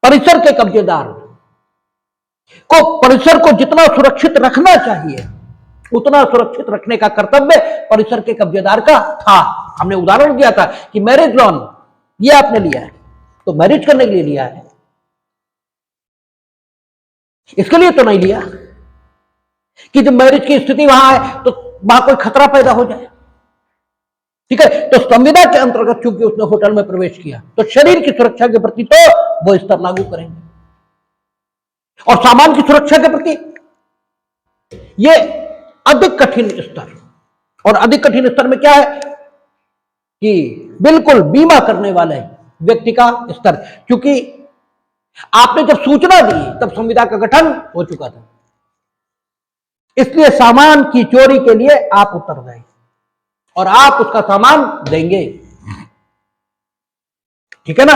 परिसर के कब्जेदार को परिसर को जितना सुरक्षित रखना चाहिए, उतना सुरक्षित रखने का कर्तव्य परिसर के कब्जेदार का था। हमने उदाहरण दिया था कि मैरिज लॉन ये आपने लिया है, तो मैरिज करने के लिए लिया है, इसके लिए तो नहीं लिया कि जब मैरिज की स्थिति वहां है तो वहां कोई खतरा पैदा हो जाए। ठीक है, तो संविदा के अंतर्गत चूंकि उसने होटल में प्रवेश किया, तो शरीर की सुरक्षा के प्रति तो वो स्तर लागू करेंगे, और सामान की सुरक्षा के प्रति ये अधिक कठिन स्तर। और अधिक कठिन स्तर में क्या है कि बिल्कुल बीमा करने वाले व्यक्ति का स्तर, क्योंकि आपने जब सूचना दी तब संविदा का गठन हो चुका था, इसलिए सामान की चोरी के लिए आप उतर गए और आप उसका सामान देंगे। ठीक है ना?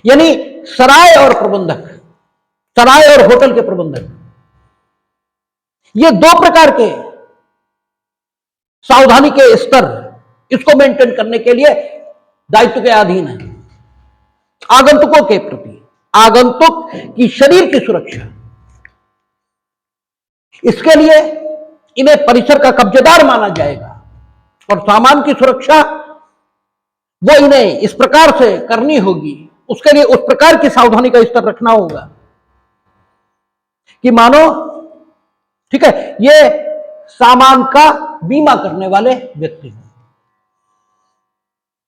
यानी सराय और प्रबंधक, सराय और होटल के प्रबंधक, ये दो प्रकार के सावधानी के स्तर इसको मेंटेन करने के लिए दायित्व के अधीन है। आगंतुकों के प्रति, आगंतुक की शरीर की सुरक्षा, इसके लिए इन्हें परिसर का कब्जेदार माना जाएगा, और सामान की सुरक्षा वो इन्हें इस प्रकार से करनी होगी, उसके लिए उस प्रकार की सावधानी का स्तर रखना होगा कि मानो, ठीक है, ये सामान का बीमा करने वाले व्यक्ति हैं।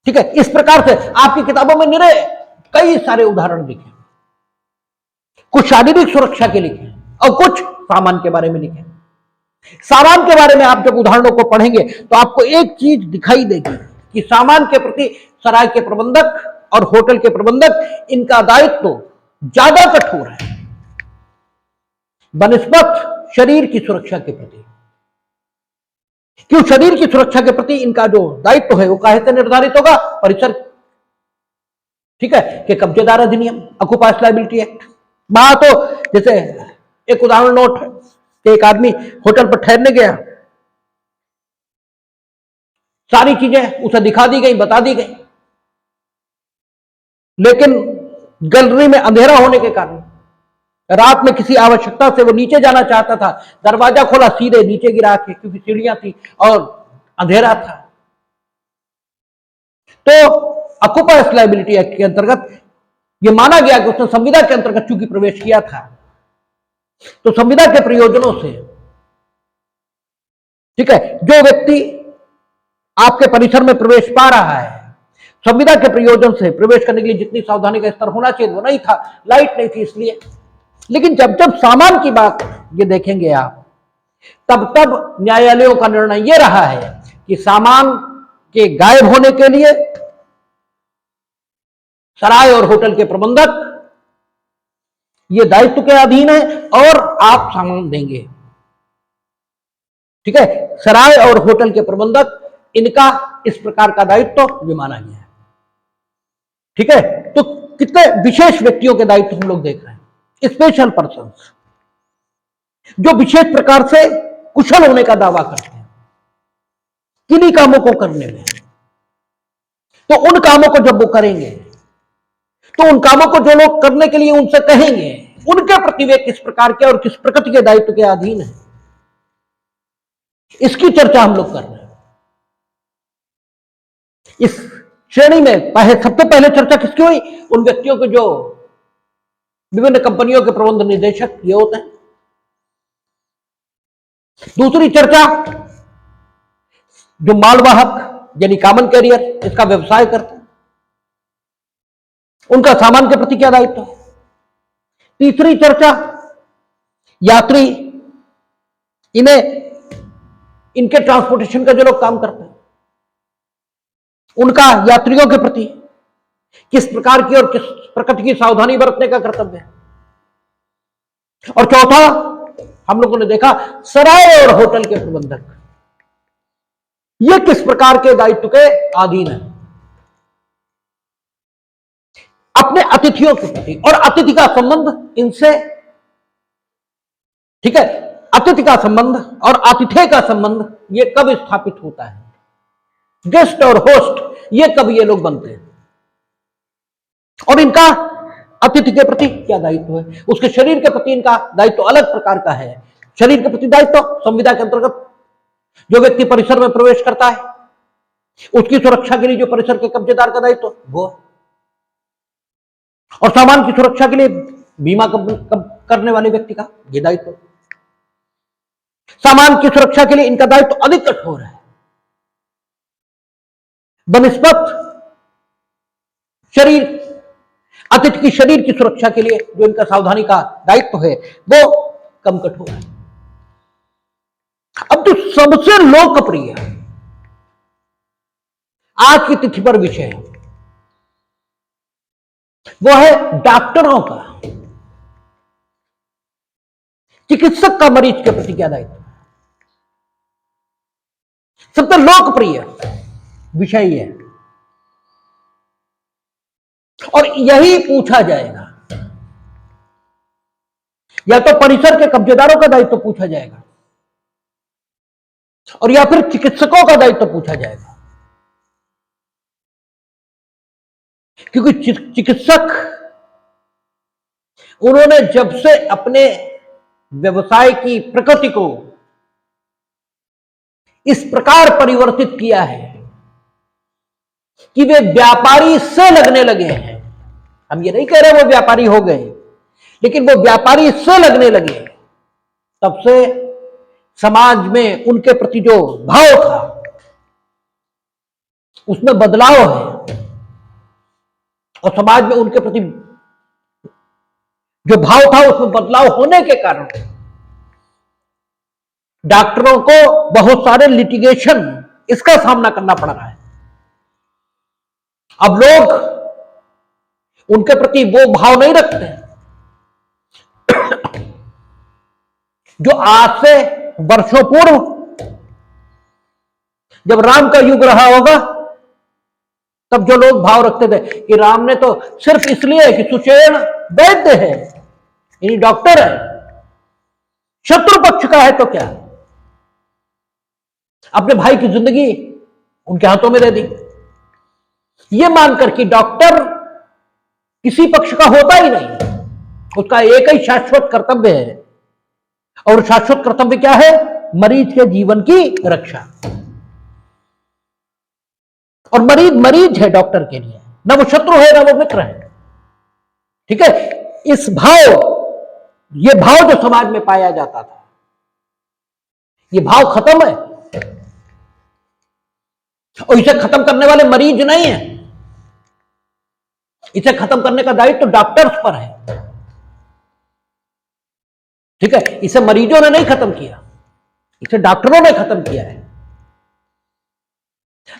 ठीक है, इस प्रकार से आपकी किताबों में निरे कई सारे उदाहरण लिखे, कुछ शारीरिक सुरक्षा के लिखे और कुछ सामान के बारे में लिखे। सामान के बारे में आप जब उदाहरणों को पढ़ेंगे तो आपको एक चीज दिखाई देगी कि सामान के प्रति सराय के प्रबंधक और होटल के प्रबंधक, इनका दायित्व ज्यादा कठोर है बनिस्बत शरीर की सुरक्षा के प्रति। क्यों? शरीर की सुरक्षा के प्रति इनका जो दायित्व है वो काहे से निर्धारित होगा? परिसर, ठीक है, के कब्जेदार अधिनियम, ऑक्युपायर्स लायबिलिटी एक्ट। वहां तो जैसे एक उदाहरण नोट है कि एक आदमी होटल पर ठहरने गया, सारी चीजें उसे दिखा दी गई, बता दी गई, लेकिन गैलरी में अंधेरा होने के कारण रात में किसी आवश्यकता से वो नीचे जाना चाहता था, दरवाजा खोला, सीधे नीचे गिरा के, क्योंकि सीढ़ियां थी और अंधेरा था। तो ऑक्युपायर्स लायबिलिटी एक्ट के अंतर्गत ये माना गया कि उसने संविदा के अंतर्गत चूंकि प्रवेश किया था, तो संविदा के प्रयोजनों से, ठीक है, जो व्यक्ति आपके परिसर में प्रवेश पा रहा है, संविदा के प्रयोजन से प्रवेश करने के लिए जितनी सावधानी का स्तर होना चाहिए वो नहीं था, लाइट नहीं थी इसलिए। लेकिन जब जब सामान की बात ये देखेंगे आप, तब तब न्यायालयों का निर्णय ये रहा है कि सामान के गायब होने के लिए सराय और होटल के प्रबंधक ये दायित्व के अधीन है और आप सामान देंगे। ठीक है, सराय और होटल के प्रबंधक, इनका इस प्रकार का दायित्व ये माना गया है। ठीक है, तो कितने विशेष व्यक्तियों के दायित्व हम लोग देख रहे हैं, स्पेशल पर्सन्स, जो विशेष प्रकार से कुशल होने का दावा करते हैं किन्हीं कामों को करने में। तो उन कामों को जब वो करेंगे, तो उन कामों को जो लोग करने के लिए उनसे कहेंगे, उनके प्रति वे किस प्रकार के और किस प्रकृति के दायित्व के अधीन है, इसकी चर्चा हम लोग कर रहे हैं। इस श्रेणी में सबसे पहले चर्चा किसकी हुई? उन व्यक्तियों को जो विभिन्न कंपनियों के प्रबंध निदेशक ये होते हैं। दूसरी चर्चा, जो मालवाहक यानी कॉमन कैरियर इसका व्यवसाय करते हैं, उनका सामान के प्रति क्या दायित्व है। तीसरी चर्चा, यात्री, इन्हें इनके ट्रांसपोर्टेशन का जो लोग काम करते हैं उनका यात्रियों के प्रति किस प्रकार की और किस प्रकार की सावधानी बरतने का कर्तव्य है। और चौथा, हम लोगों ने देखा सराय और होटल के प्रबंधक, ये किस प्रकार के दायित्व के अधीन है। अपने अतिथियों के प्रति, और अतिथि का संबंध इनसे, ठीक है, अतिथि का संबंध और आतिथ्य का संबंध ये कब स्थापित होता है, गेस्ट और होस्ट ये कब ये लोग बनते हैं, और इनका अतिथि के प्रति क्या दायित्व है। उसके शरीर के प्रति इनका दायित्व अलग प्रकार का है। शरीर के प्रति दायित्व संविदा के अंतर्गत जो व्यक्ति परिसर में प्रवेश करता है उसकी सुरक्षा के लिए जो परिसर के कब्जेदार का दायित्व वो, और सामान की सुरक्षा के लिए बीमा करने वाले व्यक्ति का ये दायित्व। सामान की सुरक्षा के लिए इनका दायित्व अधिक कठोर है बनिस्बत शरीर, अतिथि की शरीर की सुरक्षा के लिए जो इनका सावधानी का दायित्व है वो कम कठोर है। अब जो सबसे लोकप्रिय आज की तिथि पर विषय है वो है डॉक्टरों का, चिकित्सक का मरीज के प्रति क्या दायित्व। सबसे लोकप्रिय विषय है और यही पूछा जाएगा, या तो परिसर के कब्जेदारों का दायित्व पूछा जाएगा और या फिर चिकित्सकों का दायित्व पूछा जाएगा। क्योंकि चिकित्सक, उन्होंने जब से अपने व्यवसाय की प्रकृति को इस प्रकार परिवर्तित किया है कि वे व्यापारी से लगने लगे हैं। हम ये नहीं कह रहे वो व्यापारी हो गए, लेकिन वो व्यापारी से लगने लगे, तब से समाज में उनके प्रति जो भाव था उसमें बदलाव है, और समाज में उनके प्रति जो भाव था उसमें बदलाव होने के कारण डॉक्टरों को बहुत सारे लिटिगेशन इसका सामना करना पड़ रहा है। अब लोग उनके प्रति वो भाव नहीं रखते जो आज से वर्षों पूर्व जब राम का युग रहा होगा तब जो लोग भाव रखते थे कि राम ने तो सिर्फ इसलिए कि सुषेण वैद्य है, यानी डॉक्टर है, शत्रु पक्ष का है तो क्या, अपने भाई की जिंदगी उनके हाथों में दे दी, ये मानकर कि डॉक्टर किसी पक्ष का होता ही नहीं, उसका एक ही शाश्वत कर्तव्य है, और शाश्वत कर्तव्य क्या है, मरीज के जीवन की रक्षा। और मरीज मरीज है डॉक्टर के लिए, ना वो शत्रु है ना वो मित्र है। ठीक है, इस भाव, ये भाव जो समाज में पाया जाता था ये भाव खत्म है, और इसे खत्म करने वाले मरीज नहीं है, इसे खत्म करने का दायित्व तो डॉक्टर्स पर है। ठीक है, इसे मरीजों ने नहीं खत्म किया, इसे डॉक्टरों ने खत्म किया है।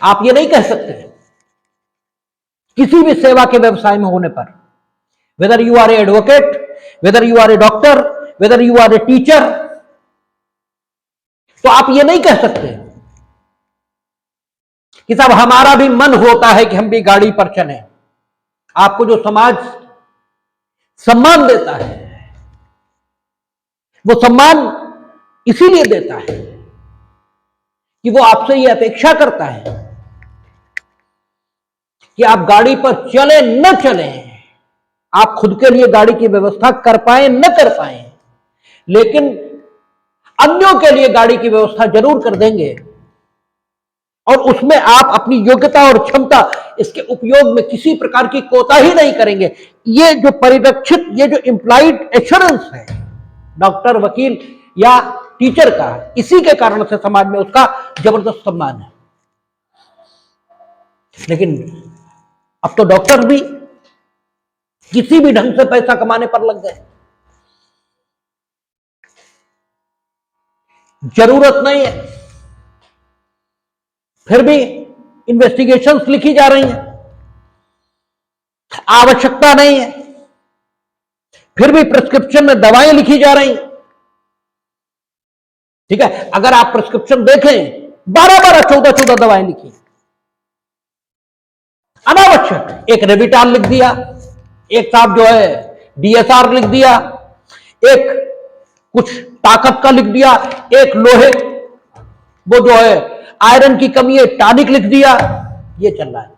आप ये नहीं कह सकते किसी भी सेवा के व्यवसाय में होने पर, whether you are a advocate, whether you are a doctor, whether you are a teacher, तो आप ये नहीं कह सकते कि साहब हमारा भी मन होता है कि हम भी गाड़ी पर चलें। आपको जो समाज सम्मान देता है वो सम्मान इसीलिए देता है कि वो आपसे ये अपेक्षा करता है कि आप गाड़ी पर चले न चले, आप खुद के लिए गाड़ी की व्यवस्था कर पाए न कर पाए, लेकिन अन्यों के लिए गाड़ी की व्यवस्था जरूर कर देंगे, और उसमें आप अपनी योग्यता और क्षमता इसके उपयोग में किसी प्रकार की कोताही नहीं करेंगे। ये जो परिरक्षित, ये जो इंप्लाइड एश्योरेंस है डॉक्टर, वकील या टीचर का, इसी के कारण से समाज में उसका जबरदस्त सम्मान है। लेकिन अब तो डॉक्टर भी किसी भी ढंग से पैसा कमाने पर लग गए। जरूरत नहीं है, फिर भी इन्वेस्टिगेशंस लिखी जा रही हैं। आवश्यकता नहीं है, फिर भी प्रिस्क्रिप्शन में दवाएं लिखी जा रही हैं। ठीक है, अगर आप प्रिस्क्रिप्शन देखें, 12-12, 14-14 दवाएं लिखी, अनावश्यक। एक रेविटाल लिख दिया, एक साहब जो है डीएसआर लिख दिया, एक कुछ ताकत का लिख दिया, एक लोहे, वो जो है आयरन की कमी है, टॉनिक लिख दिया। ये चल रहा है।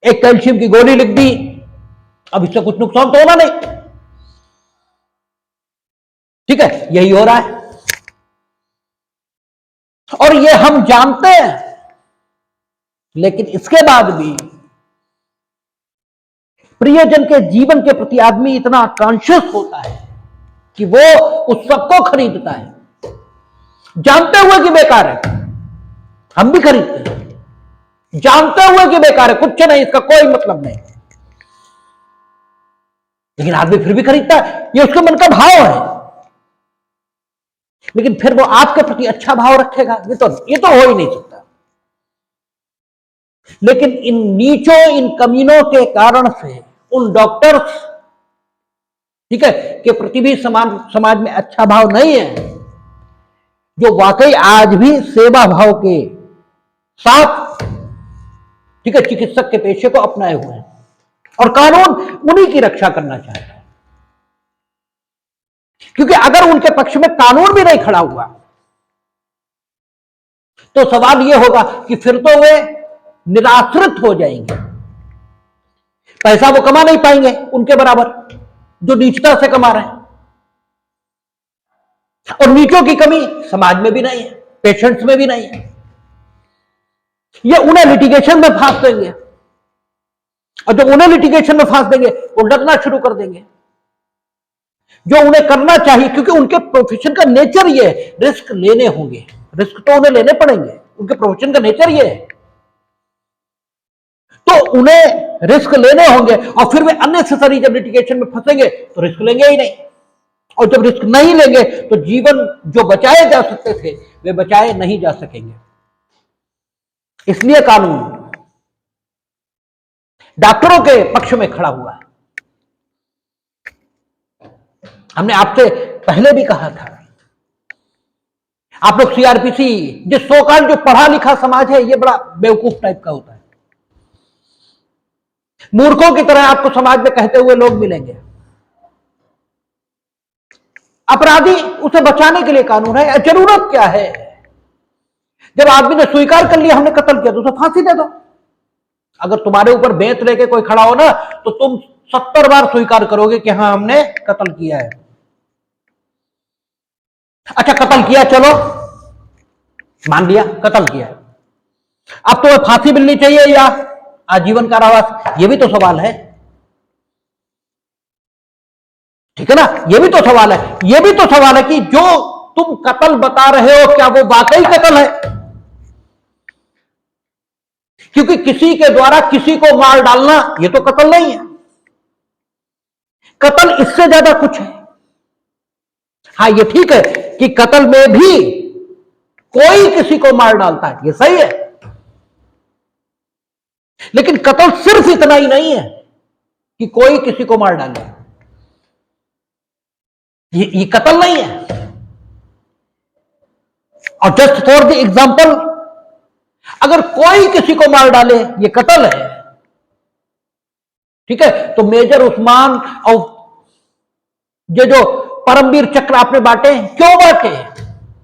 एक कैल्शियम की गोली लिख दी। अब इससे कुछ नुकसान तो होना नहीं। ठीक है, यही हो रहा है। और ये हम जानते हैं, लेकिन इसके बाद भी प्रियजन के जीवन के प्रति आदमी इतना कॉन्शियस होता है कि वो उस सबको खरीदता है, जानते हुए कि बेकार है। हम भी खरीदते हैं जानते हुए कि बेकार है, कुछ नहीं, इसका कोई मतलब नहीं, लेकिन आदमी फिर भी खरीदता है। ये उसके मन का भाव है। लेकिन फिर वो आपके प्रति अच्छा भाव रखेगा, ये तो हो ही नहीं सकता। लेकिन इन नीचों, इन कमीनों के कारण से उन डॉक्टर्स, ठीक है, के प्रति भी समाज में अच्छा भाव नहीं है, जो वाकई आज भी सेवा भाव के साथ, ठीक है, चिकित्सक के पेशे को अपनाए हुए हैं। और कानून उन्हीं की रक्षा करना चाहता है, क्योंकि अगर उनके पक्ष में कानून भी नहीं खड़ा हुआ तो सवाल यह होगा कि फिर तो वे निराश्रित हो जाएंगे, पैसा वो कमा नहीं पाएंगे उनके बराबर जो नीचता से कमा रहे हैं। और नीचों की कमी समाज में भी नहीं है, पेशेंट्स में भी नहीं है। ये उन्हें लिटिगेशन में फांस देंगे, और जब उन्हें लिटिगेशन में फांस देंगे वो डरना शुरू कर देंगे, जो उन्हें करना चाहिए, क्योंकि उनके प्रोफेशन का नेचर ये है, रिस्क लेने होंगे, रिस्क तो उन्हें लेने पड़ेंगे, उनके प्रोफेशन का नेचर ये है, तो उन्हें रिस्क लेने होंगे। और फिर वे अननेसेसरी जब लिटिगेशन में फंसेंगे तो रिस्क लेंगे ही नहीं, और जब रिस्क नहीं लेंगे तो जीवन जो बचाए जा सकते थे वे बचाए नहीं जा सकेंगे। इसलिए कानून डॉक्टरों के पक्ष में खड़ा हुआ है। हमने आपसे पहले भी कहा था, आप लोग सीआरपीसी, जिस सोकाल जो पढ़ा लिखा समाज है, ये बड़ा बेवकूफ टाइप का होता है। मूर्खों की तरह आपको समाज में कहते हुए लोग मिलेंगे। अपराधी, उसे बचाने के लिए कानून है। जरूरत क्या है? जब आदमी ने स्वीकार कर लिया हमने कत्ल किया तो उसे फांसी दे दो। अगर तुम्हारे ऊपर बेंत लेके कोई खड़ा हो ना, तो तुम 70 बार स्वीकार करोगे कि हाँ हमने कत्ल किया है। अच्छा, कत्ल किया, चलो मान लिया कत्ल किया, अब तुम्हें फांसी मिलनी चाहिए या आजीवन कारावास? ये भी तो सवाल है, ठीक है ना? ये भी तो सवाल है। ये भी तो सवाल है कि जो तुम कत्ल बता रहे हो, क्या वो वाकई कत्ल है? क्योंकि किसी के द्वारा किसी को मार डालना ये तो कत्ल नहीं है। कत्ल इससे ज्यादा कुछ है। हाँ, ये ठीक है कि कत्ल में भी कोई किसी को मार डालता है, ये सही है, लेकिन कत्ल सिर्फ इतना ही नहीं है कि कोई किसी को मार डाले। ये कत्ल नहीं है। और जस्ट फॉर द एग्जाम्पल, अगर कोई किसी को मार डाले ये कत्ल है, ठीक है, तो मेजर उस्मान और ये जो परमवीर चक्र आपने बांटे, क्यों बांटे?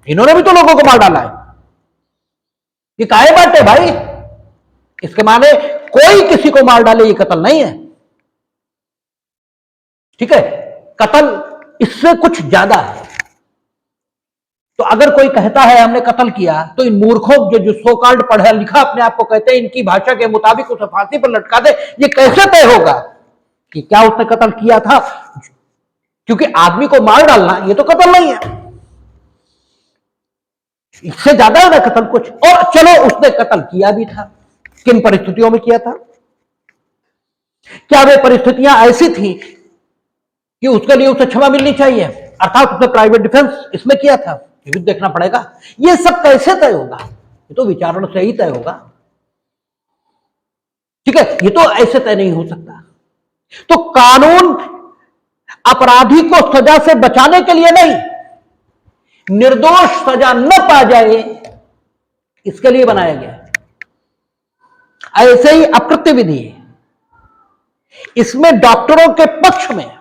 इन्होंने भी तो लोगों को मार डाला है। ये काहे बांटे भाई? इसके माने कोई किसी को मार डाले ये कत्ल नहीं है, ठीक है? कत्ल इससे कुछ ज्यादा है। तो अगर कोई कहता है हमने कत्ल किया, तो इन मूर्खों जो सो कॉल्ड पढ़ा लिखा अपने आप को कहते हैं, इनकी भाषा के मुताबिक उसे फांसी पर लटका दे, ये कैसे तय होगा कि क्या उसने कत्ल किया था? क्योंकि आदमी को मार डालना ये तो कत्ल नहीं है, इससे ज्यादा है ना कत्ल कुछ। और चलो उसने कत्ल किया भी था, किन परिस्थितियों में किया था? क्या वे परिस्थितियां ऐसी थी कि उसके लिए उसे क्षमा मिलनी चाहिए, अर्थात उसने प्राइवेट डिफेंस इसमें किया था? ये भी देखना पड़ेगा। ये सब कैसे तय होगा? ये तो विचारण से ही तय होगा, ठीक है? ये तो ऐसे तय नहीं हो सकता। तो कानून अपराधी को सजा से बचाने के लिए नहीं, निर्दोष सजा न पा जाए इसके लिए बनाया गया। ऐसे ही अपकृत्य विधि, इसमें डॉक्टरों के पक्ष में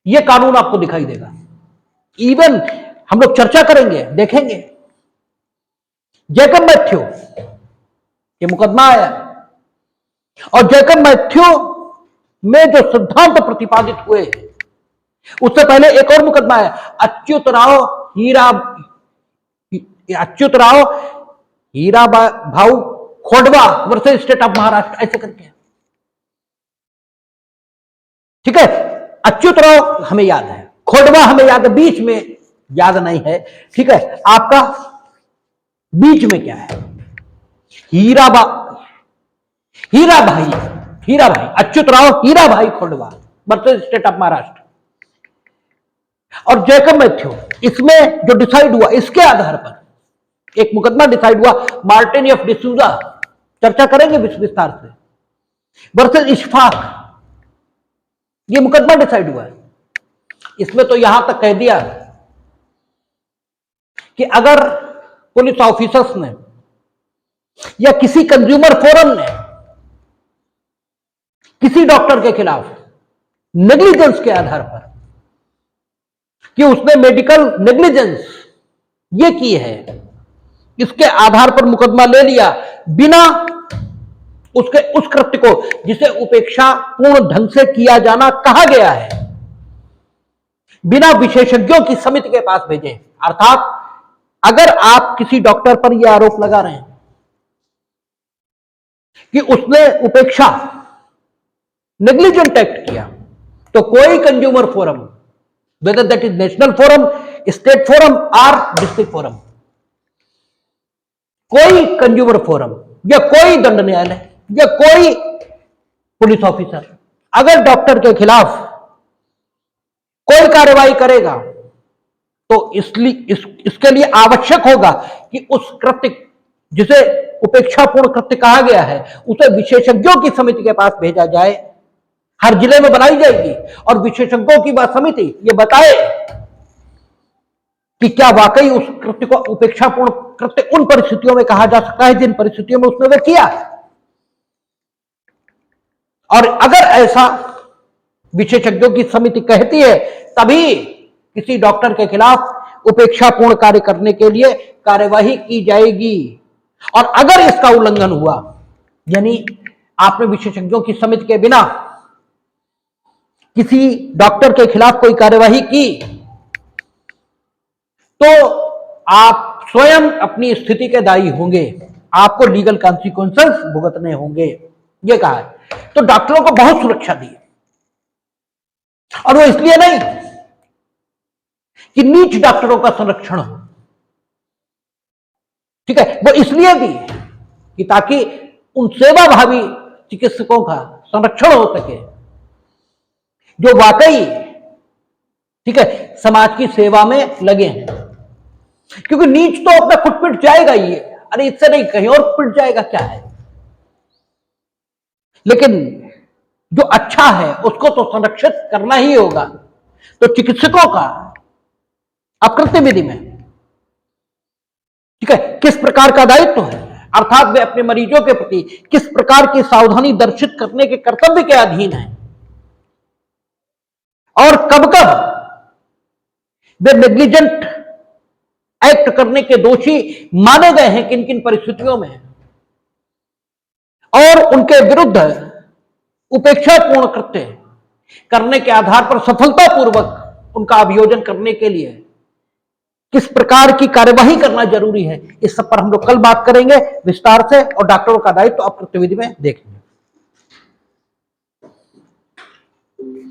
यह कानून आपको दिखाई देगा। इवन हम लोग चर्चा करेंगे, देखेंगे। जैकब मैथ्यू ये मुकदमा आया, और जैकब मैथ्यू में जो सिद्धांत प्रतिपादित हुए, उससे पहले एक और मुकदमा है, अच्युत राव हीरा भाऊ खोडवा वर्सेस स्टेट ऑफ महाराष्ट्र, ऐसे करके, ठीक है? अच्युत राव हमें याद है, खोडवा हमें याद है, बीच में याद नहीं है, ठीक है? आपका बीच में क्या है? हीरा भाई अच्युत राव हीरा भाई खोडवा वर्सेस स्टेट ऑफ महाराष्ट्र। और जैकब मैथ्यू, इसमें जो डिसाइड हुआ, इसके आधार पर एक मुकदमा डिसाइड हुआ, मार्टिन एफ डिसूजा, चर्चा करेंगे विस्तार से, वर्सेस इशफाक, ये मुकदमा डिसाइड हुआ है। इसमें तो यहां तक कह दिया कि अगर पुलिस ऑफिसर्स ने या किसी कंज्यूमर फोरम ने किसी डॉक्टर के खिलाफ नेग्लिजेंस के आधार पर, कि उसने मेडिकल नेग्लिजेंस ये की है, इसके आधार पर मुकदमा ले लिया, बिना उसके उस कृत्य को जिसे उपेक्षा पूर्ण ढंग से किया जाना कहा गया है, बिना विशेषज्ञों की समिति के पास भेजे। अर्थात अगर आप किसी डॉक्टर पर यह आरोप लगा रहे हैं कि उसने उपेक्षा नेग्लिजेंट एक्ट किया, तो कोई consumer forum, whether that is national forum, state forum और डिस्ट्रिक्ट फोरम, कोई कंज्यूमर फोरम या कोई दंड न्यायालय या कोई पुलिस ऑफिसर अगर डॉक्टर के खिलाफ कोई कार्रवाई करेगा, तो इसके लिए आवश्यक होगा कि उस कृत्य जिसे उपेक्षापूर्ण कृत्य कहा गया है, उसे विशेषज्ञों की समिति के पास भेजा जाए। हर जिले में बनाई जाएगी और विशेषज्ञों की वह समिति ये बताए कि क्या वाकई उस कृत्य को उपेक्षापूर्ण कृत्य उन परिस्थितियों में कहा जा सकता है जिन परिस्थितियों में उसने वह किया। और अगर ऐसा विशेषज्ञों की समिति कहती है, तभी किसी डॉक्टर के खिलाफ उपेक्षापूर्ण कार्य करने के लिए कार्यवाही की जाएगी। और अगर इसका उल्लंघन हुआ, यानी आपने विशेषज्ञों की समिति के बिना किसी डॉक्टर के खिलाफ कोई कार्यवाही की, तो आप स्वयं अपनी स्थिति के दायी होंगे, आपको लीगल कॉन्सिक्वेंसेस भुगतने होंगे, यह कहा है। तो डॉक्टरों को बहुत सुरक्षा दी, और वो इसलिए नहीं कि नीच डॉक्टरों का संरक्षण हो, ठीक है, वो इसलिए भी कि ताकि उन सेवाभावी चिकित्सकों का संरक्षण हो सके जो वाकई, ठीक है, समाज की सेवा में लगे हैं। क्योंकि नीच तो अपना खुद पिट जाएगा ही, अरे इससे नहीं कहीं और पिट जाएगा, क्या है, लेकिन जो अच्छा है उसको तो संरक्षित करना ही होगा। तो चिकित्सकों का अपकृत्य विधि में, ठीक है, किस प्रकार का दायित्व है, अर्थात वे अपने मरीजों के प्रति किस प्रकार की सावधानी दर्शित करने के कर्तव्य के अधीन है, और कब कब वे नेग्लिजेंट एक्ट करने के दोषी माने गए हैं, किन किन परिस्थितियों में, और उनके विरुद्ध उपेक्षापूर्ण कृत्य करने के आधार पर सफलतापूर्वक उनका अभियोजन करने के लिए किस प्रकार की कार्यवाही करना जरूरी है, इस सब पर हम लोग कल बात करेंगे विस्तार से, और डॉक्टरों का दायित्व अब प्रतिविधि में देखेंगे।